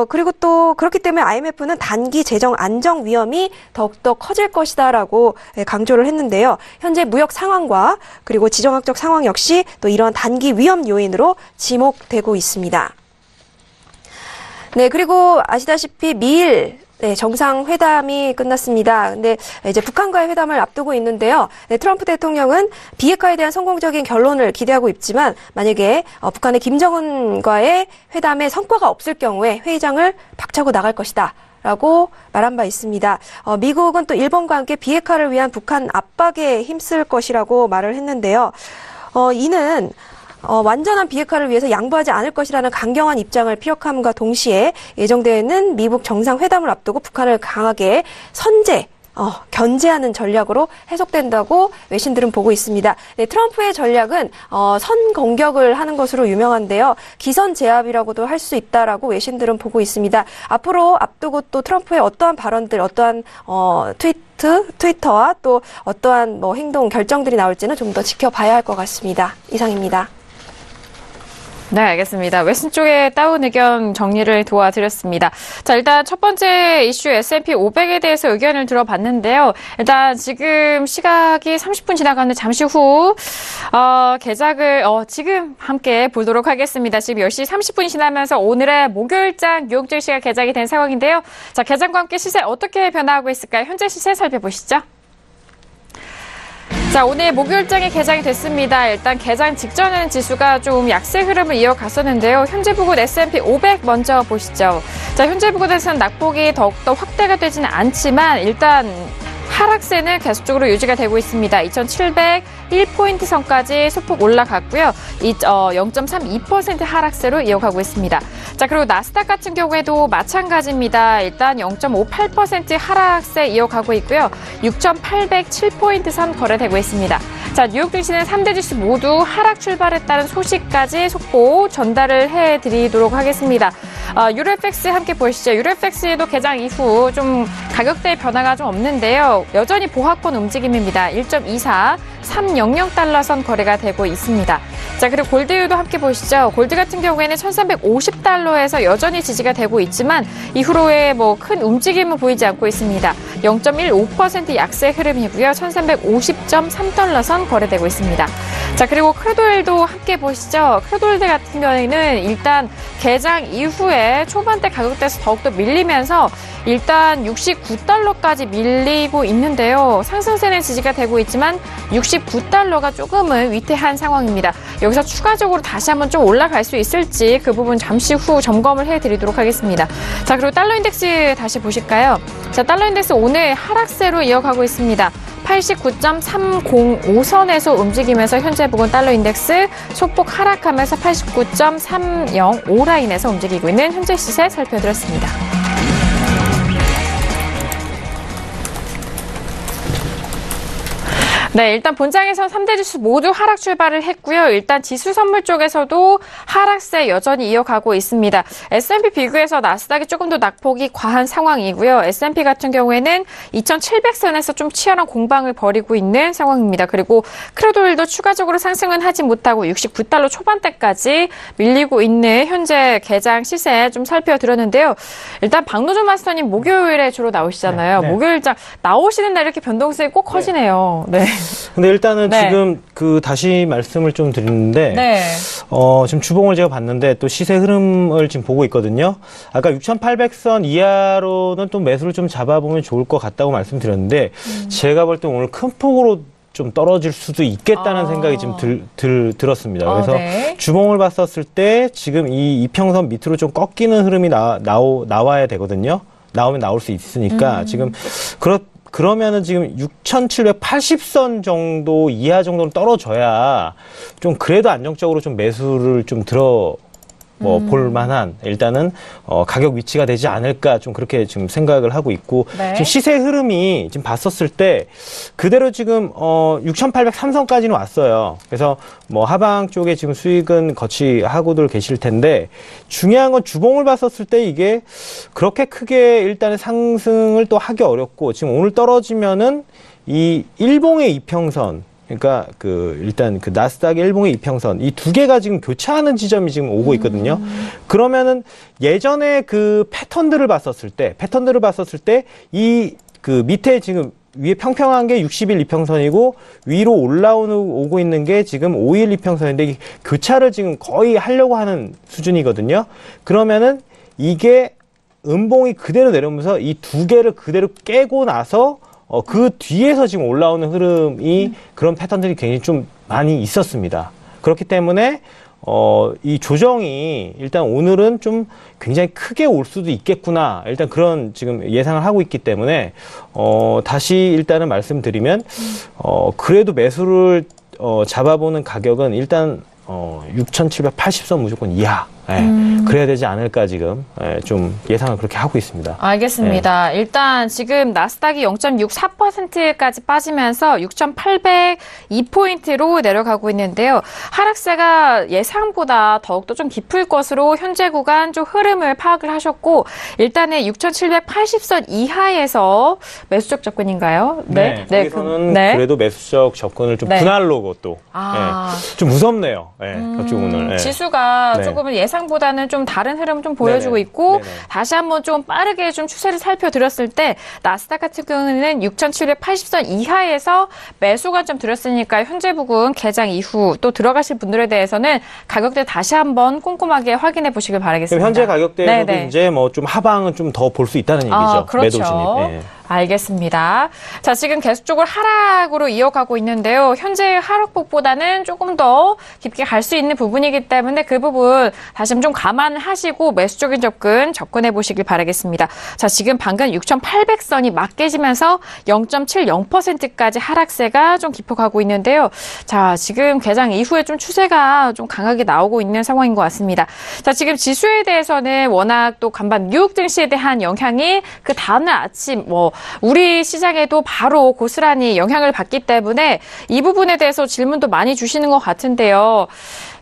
그리고 또 그렇기 때문에 IMF는 단기 재정 안정 위험이 더욱더 커질 것이다라고 강조를 했는데요. 현재 무역 상황과 그리고 지정학적 상황 역시 또 이러한 단기 위험 요인으로 지목되고 있습니다. 네, 그리고 아시다시피 미일 정상회담이 끝났습니다. 근데 이제 북한과의 회담을 앞두고 있는데요. 네, 트럼프 대통령은 비핵화에 대한 성공적인 결론을 기대하고 있지만 만약에 북한의 김정은과의 회담에 성과가 없을 경우에 회의장을 박차고 나갈 것이다. 라고 말한 바 있습니다. 미국은 또 일본과 함께 비핵화를 위한 북한 압박에 힘쓸 것이라고 말을 했는데요. 이는 완전한 비핵화를 위해서 양보하지 않을 것이라는 강경한 입장을 피력함과 동시에 예정되어 있는 미국 정상회담을 앞두고 북한을 강하게 견제하는 전략으로 해석된다고 외신들은 보고 있습니다. 네, 트럼프의 전략은 선 공격을 하는 것으로 유명한데요. 기선 제압이라고도 할 수 있다라고 외신들은 보고 있습니다. 앞으로 앞두고 또 트럼프의 어떠한 발언들, 어떠한 트위터와 또 어떠한 행동 결정들이 나올지는 좀 더 지켜봐야 할 것 같습니다. 이상입니다. 네, 알겠습니다. 외신 쪽의 따온 의견 정리를 도와드렸습니다. 자, 일단 첫 번째 이슈 S&P 500에 대해서 의견을 들어봤는데요. 일단 지금 시각이 30분 지나가는데 잠시 후 개장을 지금 함께 보도록 하겠습니다. 지금 10시 30분이 지나면서 오늘의 목요일장 뉴욕 증시가 개장이 된 상황인데요. 자, 개장과 함께 시세 어떻게 변화하고 있을까요? 현재 시세 살펴보시죠. 자, 오늘 목요일장이 개장이 됐습니다. 일단 개장 직전에는 지수가 좀 약세 흐름을 이어갔었는데요. 현재 부근 S&P 500 먼저 보시죠. 자, 현재 부근에서는 낙폭이 더욱더 확대가 되지는 않지만 일단 하락세는 계속적으로 유지가 되고 있습니다. 2,701포인트 선까지 소폭 올라갔고요. 0.32% 하락세로 이어가고 있습니다. 자, 그리고 나스닥 같은 경우에도 마찬가지입니다. 일단 0.58% 하락세 이어가고 있고요. 6,807포인트 선 거래되고 있습니다. 자, 뉴욕 증시는 3대 지수 모두 하락 출발했다는 소식까지 속보 전달을 해드리도록 하겠습니다. 유로FX 함께 보시죠. 유로FX도 개장 이후 좀 가격대의 변화가 좀 없는데요. 여전히 보합권 움직임입니다. 1.24300달러 선 거래가 되고 있습니다. 자, 그리고 골드도 함께 보시죠. 골드 같은 경우에는 1350달러에서 여전히 지지가 되고 있지만 이후로의 큰 움직임은 보이지 않고 있습니다. 0.15% 약세 흐름이고요. 1350.3달러 선 거래되고 있습니다. 자, 그리고 크루드오일도 함께 보시죠. 크루드오일 같은 경우에는 일단 개장 이후에 초반대 가격대에서 더욱더 밀리면서 일단 69달러까지 밀리고 있는데요. 상승세는 지지가 되고 있지만 69달러가 조금은 위태한 상황입니다. 여기서 추가적으로 다시 한번 좀 올라갈 수 있을지 그 부분 잠시 후 점검을 해드리도록 하겠습니다. 자, 그리고 달러 인덱스 다시 보실까요? 자, 달러 인덱스 오늘 하락세로 이어가고 있습니다. 89.305선에서 움직이면서 현재 부근 달러 인덱스 소폭 하락하면서 89.305 라인에서 움직이고 있는 현재 시세 살펴드렸습니다. 네, 일단 본장에서 3대 지수 모두 하락 출발을 했고요. 일단 지수 선물 쪽에서도 하락세 여전히 이어가고 있습니다. S&P 비교해서 나스닥이 조금 더 낙폭이 과한 상황이고요. S&P 같은 경우에는 2,700선에서 좀 치열한 공방을 벌이고 있는 상황입니다. 그리고 크루드 오일도 추가적으로 상승은 하지 못하고 69달러 초반대까지 밀리고 있는 현재 개장 시세 좀 살펴드렸는데요. 일단 박노준 마스터님 목요일에 주로 나오시잖아요. 네. 목요일장 나오시는 날 이렇게 변동성이 꼭 커지네요. 네. 근데 일단은 네. 지금 다시 말씀을 좀 드리는데, 네. 지금 주봉을 제가 봤는데 또 시세 흐름을 지금 보고 있거든요. 아까 6,800선 이하로는 또 매수를 좀 잡아보면 좋을 것 같다고 말씀드렸는데, 제가 볼 때 오늘 큰 폭으로 좀 떨어질 수도 있겠다는 생각이 지금 들었습니다. 그래서 네. 주봉을 봤었을 때 지금 이 이평선 밑으로 좀 꺾이는 흐름이 나와야 되거든요. 나오면 나올 수 있으니까 지금 그러면은 지금 6,780선 정도 이하 정도는 떨어져야 좀 그래도 안정적으로 좀 매수를 좀 볼만한 일단은 가격 위치가 되지 않을까 좀 그렇게 지금 생각을 하고 있고 네. 지금 시세 흐름이 지금 봤었을 때 그대로 지금 6,803선까지는 왔어요. 그래서 뭐 하방 쪽에 지금 수익은 거치하고들 계실 텐데 중요한 건 주봉을 봤었을 때 이게 그렇게 크게 일단은 상승을 또 하기 어렵고 지금 오늘 떨어지면은 이 일봉의 이평선 그러니까 일단 나스닥 일봉의 이평선 이 두 개가 지금 교차하는 지점이 지금 오고 있거든요. 그러면은 예전에 패턴들을 봤었을 때 이 밑에 지금 위에 평평한 게 60일 이평선이고 위로 오고 있는 게 지금 5일 이평선인데 이 교차를 지금 거의 하려고 하는 수준이거든요. 그러면은 이게 음봉이 그대로 내려오면서 이 두 개를 그대로 깨고 나서 그 뒤에서 지금 올라오는 흐름이 그런 패턴들이 굉장히 좀 많이 있었습니다. 그렇기 때문에 이 조정이 일단 오늘은 좀 굉장히 크게 올 수도 있겠구나. 일단 그런 지금 예상을 하고 있기 때문에 다시 일단은 말씀드리면 그래도 매수를 잡아보는 가격은 일단 6,780선 무조건 이하. 그래야 되지 않을까 지금 좀 예상을 그렇게 하고 있습니다. 알겠습니다. 일단 지금 나스닥이 0.64%까지 빠지면서 6,802포인트로 내려가고 있는데요. 하락세가 예상보다 더욱더 좀 깊을 것으로 현재 구간 좀 흐름을 파악을 하셨고 일단은 6,780선 이하에서 매수적 접근인가요? 네. 거기서는 그래도 매수적 접근을 좀 분할로고 또 좀 무섭네요. 갑자기 오늘 지수가 조금은 예상보다는 좀 다른 흐름 좀 보여주고 있고 다시 한번 좀 빠르게 좀 추세를 살펴드렸을 때 나스닥 같은 경우는 6,780선 이하에서 매수가 좀 드렸으니까 현재 부근 개장 이후 또 들어가실 분들에 대해서는 가격대 다시 한번 꼼꼼하게 확인해 보시길 바라겠습니다. 현재 가격대에서도 이제 뭐 좀 하방은 좀 더 볼 수 있다는 얘기죠. 그렇죠. 매도 진입. 알겠습니다. 자, 지금 계속적으로 하락으로 이어가고 있는데요. 현재 하락폭보다는 조금 더 깊게 갈 수 있는 부분이기 때문에 그 부분 다시 좀 감안을 하시고 매수적인 접근해 보시길 바라겠습니다. 자, 지금 방금 6,800선이 막 깨지면서 0.70%까지 하락세가 좀 깊어가고 있는데요. 자, 지금 개장 이후에 좀 추세가 좀 강하게 나오고 있는 상황인 것 같습니다. 자, 지금 지수에 대해서는 워낙 또 간밤 뉴욕 증시에 대한 영향이 그 다음날 아침 우리 시장에도 바로 고스란히 영향을 받기 때문에 이 부분에 대해서 질문도 많이 주시는 것 같은데요.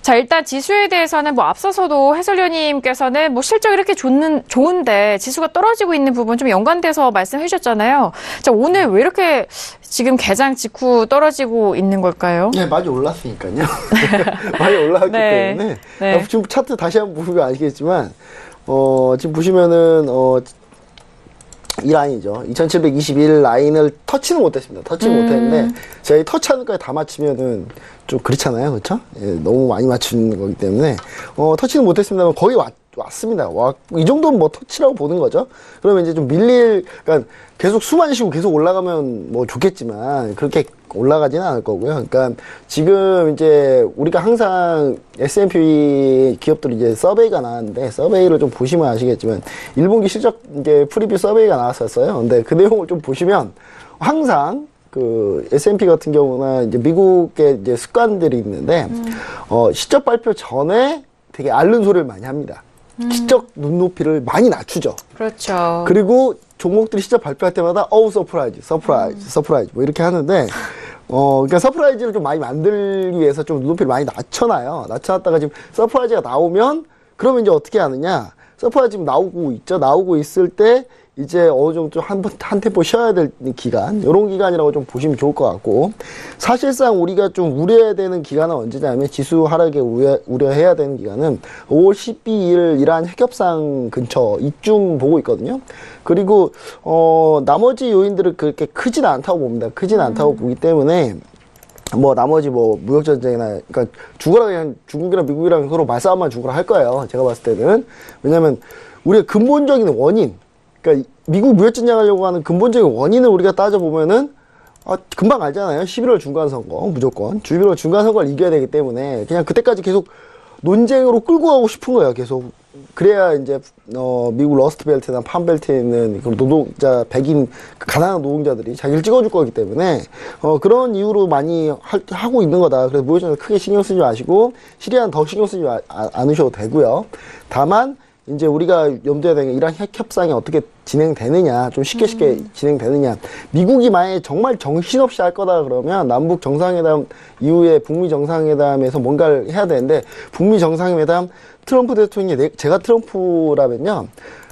자, 일단 지수에 대해서는 앞서서도 해설위원님께서는 실적 이렇게 좋은데 지수가 떨어지고 있는 부분 좀 연관돼서 말씀해 주셨잖아요. 자, 오늘 왜 이렇게 지금 개장 직후 떨어지고 있는 걸까요? 네, 많이 올랐으니까요. 많이 올라왔기 때문에. 지금 차트 다시 한번 보시면 아시겠지만, 지금 보시면은, 이 라인이죠. 2721 라인을 터치는 못했습니다. 터치는 못했는데 제가 이 터치하는 거에 다 맞추면은 좀 그렇잖아요, 그렇죠? 너무 많이 맞추는 거기 때문에 터치는 못했습니다만 거의 왔습니다. 이 정도는 뭐 터치라고 보는 거죠. 그러면 이제 좀 그러니까 계속 숨 안 쉬고 계속 올라가면 뭐 좋겠지만 그렇게 올라가지는 않을 거고요. 그러니까 지금 이제 우리가 항상 S&P 기업들이 이제 서베이가 나왔는데 서베이를 좀 보시면 아시겠지만 1분기 실적 이제 프리뷰 서베이가 나왔었어요. 근데 그 내용을 좀 보시면 항상 S&P 같은 경우는 이제 미국의 이제 습관들이 있는데 실적 발표 전에 되게 앓는 소리를 많이 합니다. 실적 눈높이를 많이 낮추죠. 그렇죠. 그리고 종목들이 실적 발표할 때마다 서프라이즈 뭐 이렇게 하는데 그러니까 서프라이즈를 좀 많이 만들기 위해서 좀 눈높이를 많이 낮춰놔요. 낮춰놨다가 지금 서프라이즈가 나오면 그러면 이제 어떻게 하느냐? 서프라이즈 지금 나오고 있죠. 나오고 있을 때 이제 어느 정도 한 템포 쉬어야 될 기간, 이런 기간이라고 좀 보시면 좋을 것 같고, 사실상 우리가 좀 우려해야 되는 기간은 언제냐면 지수 하락에 우려해야 되는 기간은 5월 12일 이란 핵협상 근처 이쯤 보고 있거든요. 그리고 나머지 요인들은 그렇게 크진 않다고 봅니다. 크진 않다고 보기 때문에 나머지 무역 전쟁이나, 그러니까 죽어라, 그냥 중국이랑 미국이랑 서로 말싸움만 죽어라 할 거예요. 제가 봤을 때는. 왜냐면 우리가 근본적인 원인, 그러니까 미국 무역 전쟁하려고 하는 근본적인 원인을 우리가 따져보면은 금방 알잖아요. 11월 중간선거 무조건 11월 중간선거를 이겨야 되기 때문에 그냥 그때까지 계속 논쟁으로 끌고 가고 싶은 거예요. 계속. 그래야 이제 미국 러스트벨트나 팜벨트에 있는 그 노동자, 백인 가난한 노동자들이 자기를 찍어줄 거기 때문에 그런 이유로 많이 하고 있는 거다. 그래서 무역 전쟁 크게 신경 쓰지 마시고 시리아는 더 신경 쓰지 않으셔도 되고요. 다만 이제 우리가 염두에 되는 게 이란 핵 협상이 어떻게 진행되느냐, 좀 쉽게 진행되느냐. 미국이 만약에 정말 정신없이 할 거다 그러면 남북 정상회담 이후에 북미 정상회담에서 뭔가를 해야 되는데, 북미 정상회담 트럼프 대통령이 제가 트럼프라면요,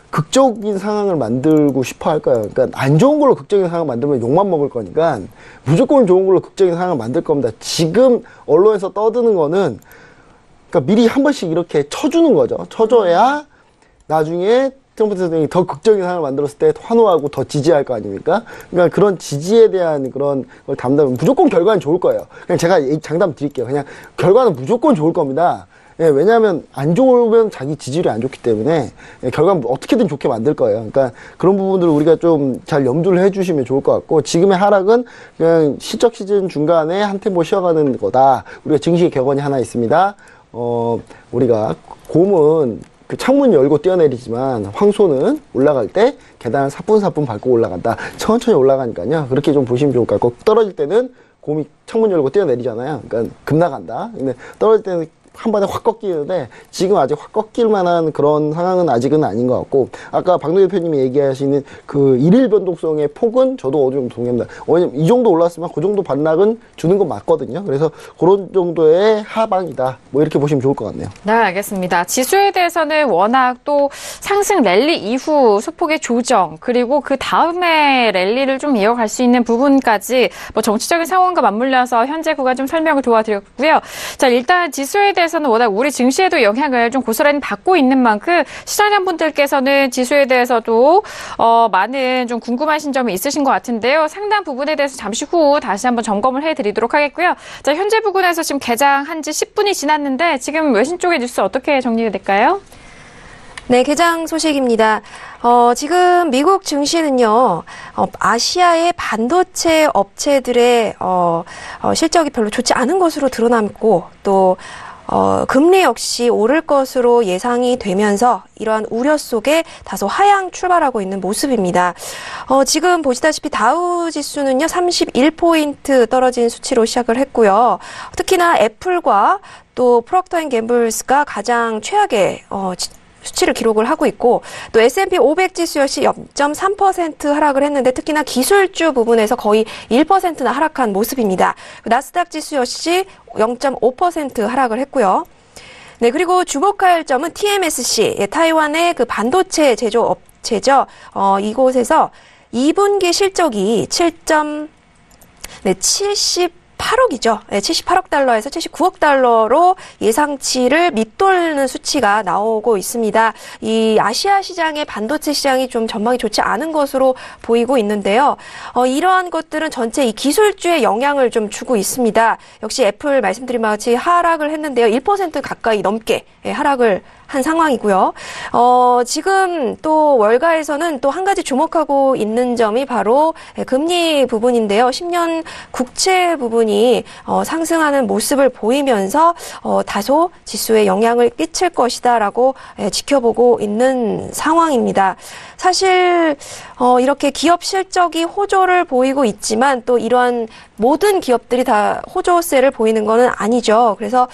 극적인 상황을 만들고 싶어 할 거예요. 그러니까 안 좋은 걸로 극적인 상황을 만들면 욕만 먹을 거니까 무조건 좋은 걸로 극적인 상황을 만들 겁니다. 지금 언론에서 떠드는 거는 그러니까 미리 한 번씩 이렇게 쳐주는 거죠. 쳐줘야 나중에 트럼프 대통령이 더 극적인 상황을 만들었을 때 환호하고 더 지지할 거 아닙니까? 그러니까 그런 지지에 대한 그런 걸 담당하면 무조건 결과는 좋을 거예요. 그냥 제가 장담 드릴게요. 그냥 결과는 무조건 좋을 겁니다. 예, 왜냐하면 안 좋으면 자기 지지율이 안 좋기 때문에 결과는 어떻게든 좋게 만들 거예요. 그러니까 그런 부분들을 우리가 좀 잘 염두를 해주시면 좋을 것 같고, 지금의 하락은 그냥 실적 시즌 중간에 한 템포 쉬어가는 거다. 우리가 증시 격언이 하나 있습니다. 우리가 곰은 그 창문 열고 뛰어내리지만 황소는 올라갈 때 계단을 사뿐사뿐 밟고 올라간다. 천천히 올라가니까요. 그렇게 좀 보시면 좋을 것 같고, 떨어질 때는 곰이 창문 열고 뛰어내리잖아요. 그러니까 급 나간다. 근데 떨어질 때는 한 번에 확 꺾이는데 지금 아직 확 꺾일 만한 그런 상황은 아직은 아닌 것 같고, 아까 박노 대표님이 얘기하시는 그 일일 변동성의 폭은 저도 어느 정도 동의합니다. 왜냐면 이 정도 올랐으면 그 정도 반락은 주는 건 맞거든요. 그래서 그런 정도의 하방이다. 이렇게 보시면 좋을 것 같네요. 네, 알겠습니다. 지수에 대해서는 워낙 또 상승 랠리 이후 소폭의 조정, 그리고 그 다음에 랠리를 좀 이어갈 수 있는 부분까지 정치적인 상황과 맞물려서 현재 구간 좀 설명을 도와드렸고요. 자, 일단 지수에 대해서는 워낙 우리 증시에도 영향을 좀 고스란히 받고 있는 만큼 시청자분들께서는 지수에 대해서도 많은 좀 궁금하신 점이 있으신 것 같은데요. 상당 부분에 대해서 잠시 후 다시 한번 점검을 해드리도록 하겠고요. 자, 현재 부근에서 지금 개장한 지 10분이 지났는데 지금 외신 쪽의 뉴스 어떻게 정리가 될까요? 네, 개장 소식입니다. 지금 미국 증시는요, 아시아의 반도체 업체들의 실적이 별로 좋지 않은 것으로 드러났고, 또 금리 역시 오를 것으로 예상이 되면서 이러한 우려 속에 다소 하향 출발하고 있는 모습입니다. 지금 보시다시피 다우 지수는요, 31포인트 떨어진 수치로 시작을 했고요. 특히나 애플과 또 프록터&갬블스가 가장 최악의 수치를 기록을 하고 있고, 또 S&P 500 지수 역시 0.3% 하락을 했는데 특히나 기술주 부분에서 거의 1%나 하락한 모습입니다. 나스닥 지수 역시 0.5% 하락을 했고요. 네, 그리고 주목할 점은 TMSC, 타이완의 그 반도체 제조 업체죠. 이곳에서 2분기 실적이 78억이죠. 네, 78억 달러에서 79억 달러로 예상치를 밑도는 수치가 나오고 있습니다. 이 아시아 시장의 반도체 시장이 좀 전망이 좋지 않은 것으로 보이고 있는데요. 이러한 것들은 전체 이 기술주에 영향을 좀 주고 있습니다. 역시 애플 말씀드린 바와 같이 하락을 했는데요. 1% 가까이 넘게 하락을 한 상황이고요. 지금 또 월가에서는 또 한 가지 주목하고 있는 점이 바로 금리 부분인데요. 10년 국채 부분이 상승하는 모습을 보이면서 다소 지수에 영향을 끼칠 것이다라고 지켜보고 있는 상황입니다. 사실 이렇게 기업 실적이 호조를 보이고 있지만 또 이러한 모든 기업들이 다 호조세를 보이는 것은 아니죠. 그래서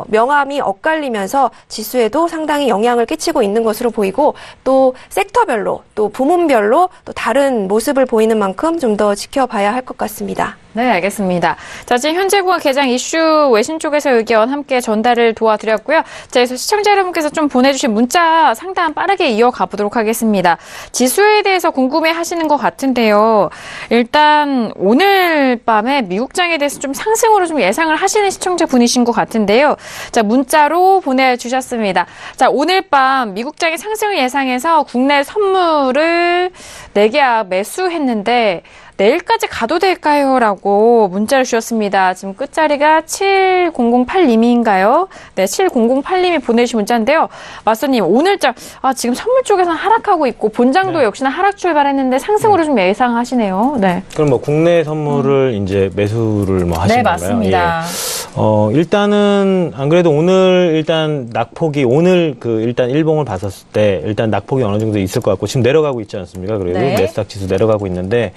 명암이 엇갈리면서 지수에도 상당히 영향을 끼치고 있는 것으로 보이고, 또 섹터별로 또 부문별로 또 다른 모습을 보이는 만큼 좀 더 지켜봐야 할 것 같습니다. 네, 알겠습니다. 자, 지금 현재구간 개장 이슈 외신 쪽에서 의견 함께 전달을 도와드렸고요. 자, 그래서 시청자 여러분께서 좀 보내주신 문자 상담 빠르게 이어가 보도록 하겠습니다. 지수에 대해서 궁금해 하시는 것 같은데요. 일단 오늘 밤에 미국장에 대해서 좀 상승으로 좀 예상을 하시는 시청자 분이신 것 같은데요. 자, 문자로 보내주셨습니다. 자, 오늘 밤 미국장의 상승을 예상해서 국내 선물을 4개 매수했는데 내일까지 가도 될까요? 라고 문자를 주셨습니다. 지금 끝자리가 7008님인가요? 네, 7008님이 보내주신 문자인데요. 마스터님, 오늘장, 지금 선물 쪽에서는 하락하고 있고, 본장도 역시나 하락 출발했는데 상승으로 좀 예상하시네요. 네. 그럼 뭐 국내 선물을 이제 매수를 뭐 하신 네, 건가요? 맞습니다. 예. 일단은, 안 그래도 오늘 일단 낙폭이, 오늘 일단 일봉을 봤었을 때 일단 낙폭이 어느 정도 있을 것 같고, 지금 내려가고 있지 않습니까? 그래도 네. 나스닥 지수 내려가고 있는데,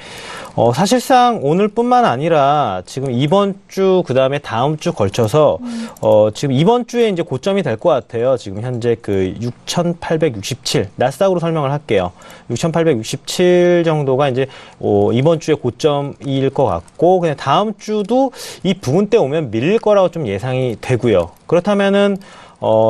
사실상 오늘뿐만 아니라 지금 이번 주, 그 다음에 다음 주 걸쳐서, 지금 이번 주에 이제 고점이 될 것 같아요. 지금 현재 6,867, 나스닥으로 설명을 할게요. 6,867 정도가 이제, 이번 주에 고점일 것 같고, 그냥 다음 주도 이 부분대 오면 밀릴 거라고 좀 예상이 되고요. 그렇다면은,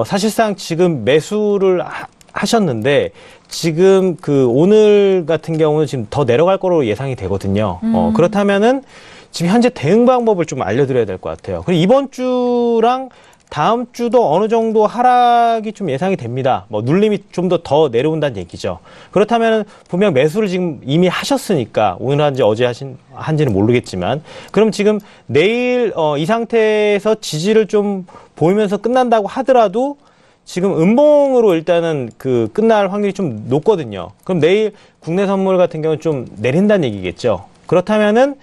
사실상 지금 매수를 하셨는데, 지금 오늘 같은 경우는 지금 더 내려갈 거로 예상이 되거든요. 그렇다면은 지금 현재 대응 방법을 좀 알려드려야 될 것 같아요. 그리고 이번 주랑 다음 주도 어느 정도 하락이 좀 예상이 됩니다. 뭐 눌림이 좀 더 내려온다는 얘기죠. 그렇다면 분명 매수를 지금 이미 하셨으니까 오늘 한지 어제 한지는 모르겠지만 그럼 지금 내일 이 상태에서 지지를 좀 보이면서 끝난다고 하더라도 지금 음봉으로 일단은 끝날 확률이 좀 높거든요. 그럼 내일 국내 선물 같은 경우는 좀 내린다는 얘기겠죠. 그렇다면은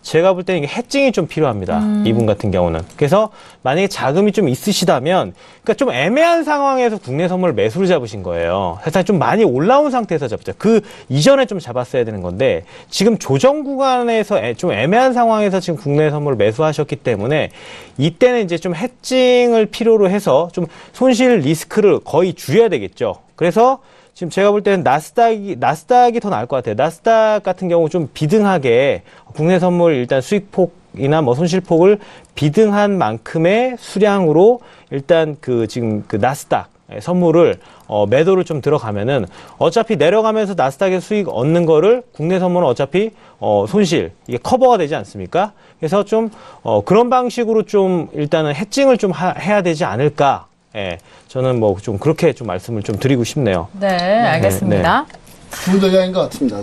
제가 볼 때는 이게 해칭이 좀 필요합니다. 이분 같은 경우는. 그래서 만약에 자금이 좀 있으시다면, 그러니까 좀 애매한 상황에서 국내 선물 매수를 잡으신 거예요. 사실 좀 많이 올라온 상태에서 잡죠. 그 이전에 좀 잡았어야 되는 건데, 지금 조정 구간에서 좀 애매한 상황에서 지금 국내 선물 매수하셨기 때문에, 이때는 이제 좀 해칭을 필요로 해서 좀 손실 리스크를 거의 줄여야 되겠죠. 그래서 지금 제가 볼 때는 나스닥이 더 나을 것 같아요. 나스닥 같은 경우 좀 비등하게 국내 선물 일단 수익폭이나 뭐 손실폭을 비등한 만큼의 수량으로 일단 지금 나스닥 선물을 매도를 좀 들어가면은 어차피 내려가면서 나스닥의 수익 얻는 거를 국내 선물은 어차피 손실 이게 커버가 되지 않습니까? 그래서 좀 그런 방식으로 좀 일단은 해칭을 좀 해야 되지 않을까? 예, 저는 뭐 좀 그렇게 좀 말씀을 좀 드리고 싶네요. 네, 알겠습니다. 네. 좋은 전략인 것 같습니다.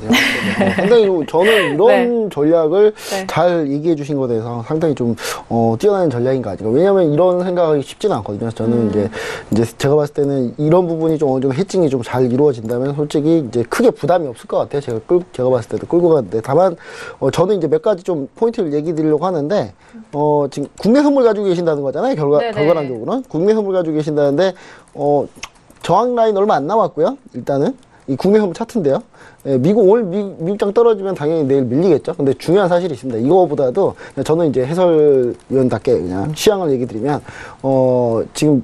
상당히 저는 이런 전략을 잘 얘기해 주신 것에 대해서 상당히 좀 뛰어난 전략인 거 아닌가. 왜냐하면 이런 생각이 쉽지는 않거든요. 저는 이제 제가 봤을 때는 이런 부분이 좀 어느 정도 해칭이 좀 잘 이루어진다면 솔직히 이제 크게 부담이 없을 것 같아요. 제가 봤을 때도 끌고 가는데 다만 저는 이제 몇 가지 좀 포인트를 얘기 드리려고 하는데 지금 국내 선물 가지고 계신다는 거잖아요. 결과론적으로는 국내 선물 가지고 계신다는데 저항 라인 얼마 안 남았고요. 일단은. 이 국내 선물 차트인데요. 예, 오늘 미국장 떨어지면 당연히 내일 밀리겠죠. 근데 중요한 사실이 있습니다. 이거보다도 저는 이제 해설위원답게 그냥 취향을 얘기 드리면, 지금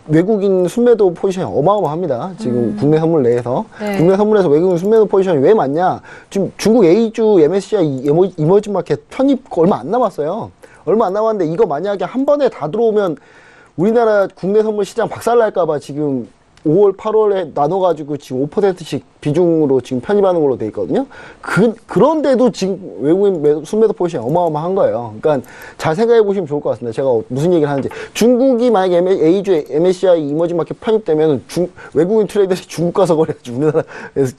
외국인 순매도 포지션이 어마어마합니다. 지금 국내 선물 내에서. 네. 국내 선물에서 외국인 순매도 포지션이 왜 많냐? 지금 중국 A주 MSCI 이머징 마켓 편입 얼마 안 남았어요. 얼마 안 남았는데 이거 만약에 한 번에 다 들어오면 우리나라 국내 선물 시장 박살날까봐 지금 5월, 8월에 나눠가지고 지금 5%씩 비중으로 지금 편입하는 걸로 돼 있거든요. 그런데도 지금 외국인 순매도 포지션이 어마어마한 거예요. 그러니까 잘 생각해 보시면 좋을 것 같습니다. 제가 무슨 얘기를 하는지. 중국이 만약에 A주 MSCI 이머징 마켓 편입되면 외국인 트레이더들이 중국 가서 거래하지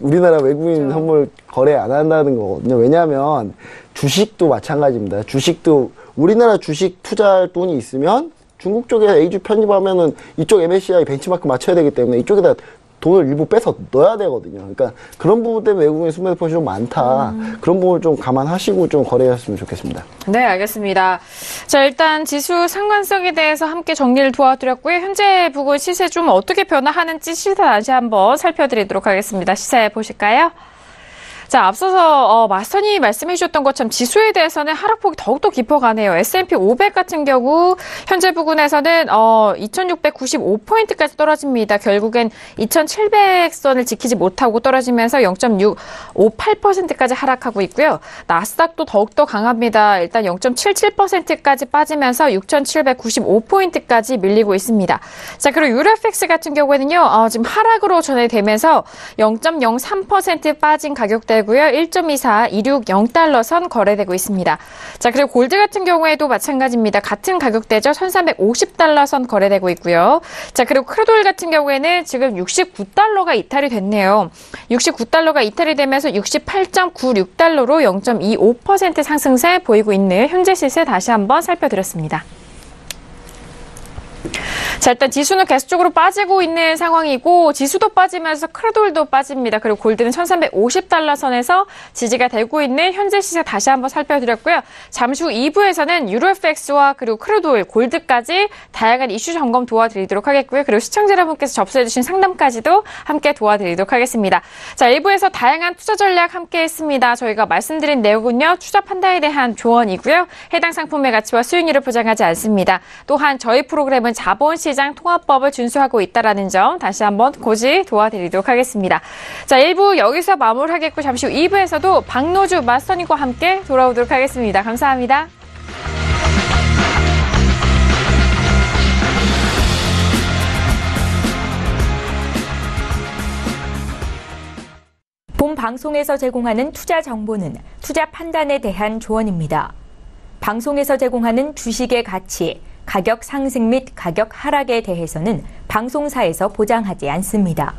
우리나라 외국인 선물 거래 안 한다는 거거든요. 왜냐하면 주식도 마찬가지입니다. 주식도 우리나라 주식 투자할 돈이 있으면 중국 쪽에 A주 편입하면은 이쪽 MSCI 벤치마크 맞춰야 되기 때문에 이쪽에다 돈을 일부 빼서 넣어야 되거든요. 그러니까 그런 부분 때문에 외국인 순매도 포지션이 좀 많다. 그런 부분을 좀 감안하시고 좀 거래하셨으면 좋겠습니다. 네, 알겠습니다. 자, 일단 지수 상관성에 대해서 함께 정리를 도와드렸고요. 현재 부근 시세 좀 어떻게 변화하는지 시세 다시 한번 살펴드리도록 하겠습니다. 시세 보실까요? 자, 앞서서 마스터님이 말씀해 주셨던 것처럼 지수에 대해서는 하락폭이 더욱더 깊어가네요. S&P 500 같은 경우 현재 부근에서는 2695포인트까지 떨어집니다. 결국엔 2700선을 지키지 못하고 떨어지면서 0.658%까지 하락하고 있고요. 나스닥도 더욱더 강합니다. 일단 0.77%까지 빠지면서 6795포인트까지 밀리고 있습니다. 자, 그리고 유로FX 같은 경우에는요. 지금 하락으로 전해되면서 0.03% 빠진 가격대고요. 1.2426 선 거래되고 있습니다. 자, 그리고 골드 같은 경우에도 마찬가지입니다. 같은 가격대죠. 1350 선 거래되고 있고요. 자, 그리고 크루드오일 같은 경우에는 지금 69달러가 이탈이 됐네요. 69달러가 이탈이 되면서 68.96달러로 0.25% 상승세 보이고 있는 현재 시세 다시 한번 살펴드렸습니다. 자, 일단 지수는 계속적으로 빠지고 있는 상황이고 지수도 빠지면서 크루드오일도 빠집니다. 그리고 골드는 1350 선에서 지지가 되고 있는 현재 시세 다시 한번 살펴드렸고요. 잠시 후 2부에서는 유로FX와 그리고 크루드오일, 골드까지 다양한 이슈 점검 도와드리도록 하겠고요. 그리고 시청자 여러분께서 접수해주신 상담까지도 함께 도와드리도록 하겠습니다. 자, 1부에서 다양한 투자 전략 함께 했습니다. 저희가 말씀드린 내용은요. 투자 판단에 대한 조언이고요. 해당 상품의 가치와 수익률을 보장하지 않습니다. 또한 저희 프로그램은 자본시장 통합법을 준수하고 있다는 점 다시 한번 고지 도와드리도록 하겠습니다. 자, 1부 여기서 마무리하겠고 잠시 후 2부에서도 박노주 마스터님과 함께 돌아오도록 하겠습니다. 감사합니다. 본 방송에서 제공하는 투자 정보는 투자 판단에 대한 조언입니다. 방송에서 제공하는 주식의 가치, 가격 상승 및 가격 하락에 대해서는 방송사에서 보장하지 않습니다.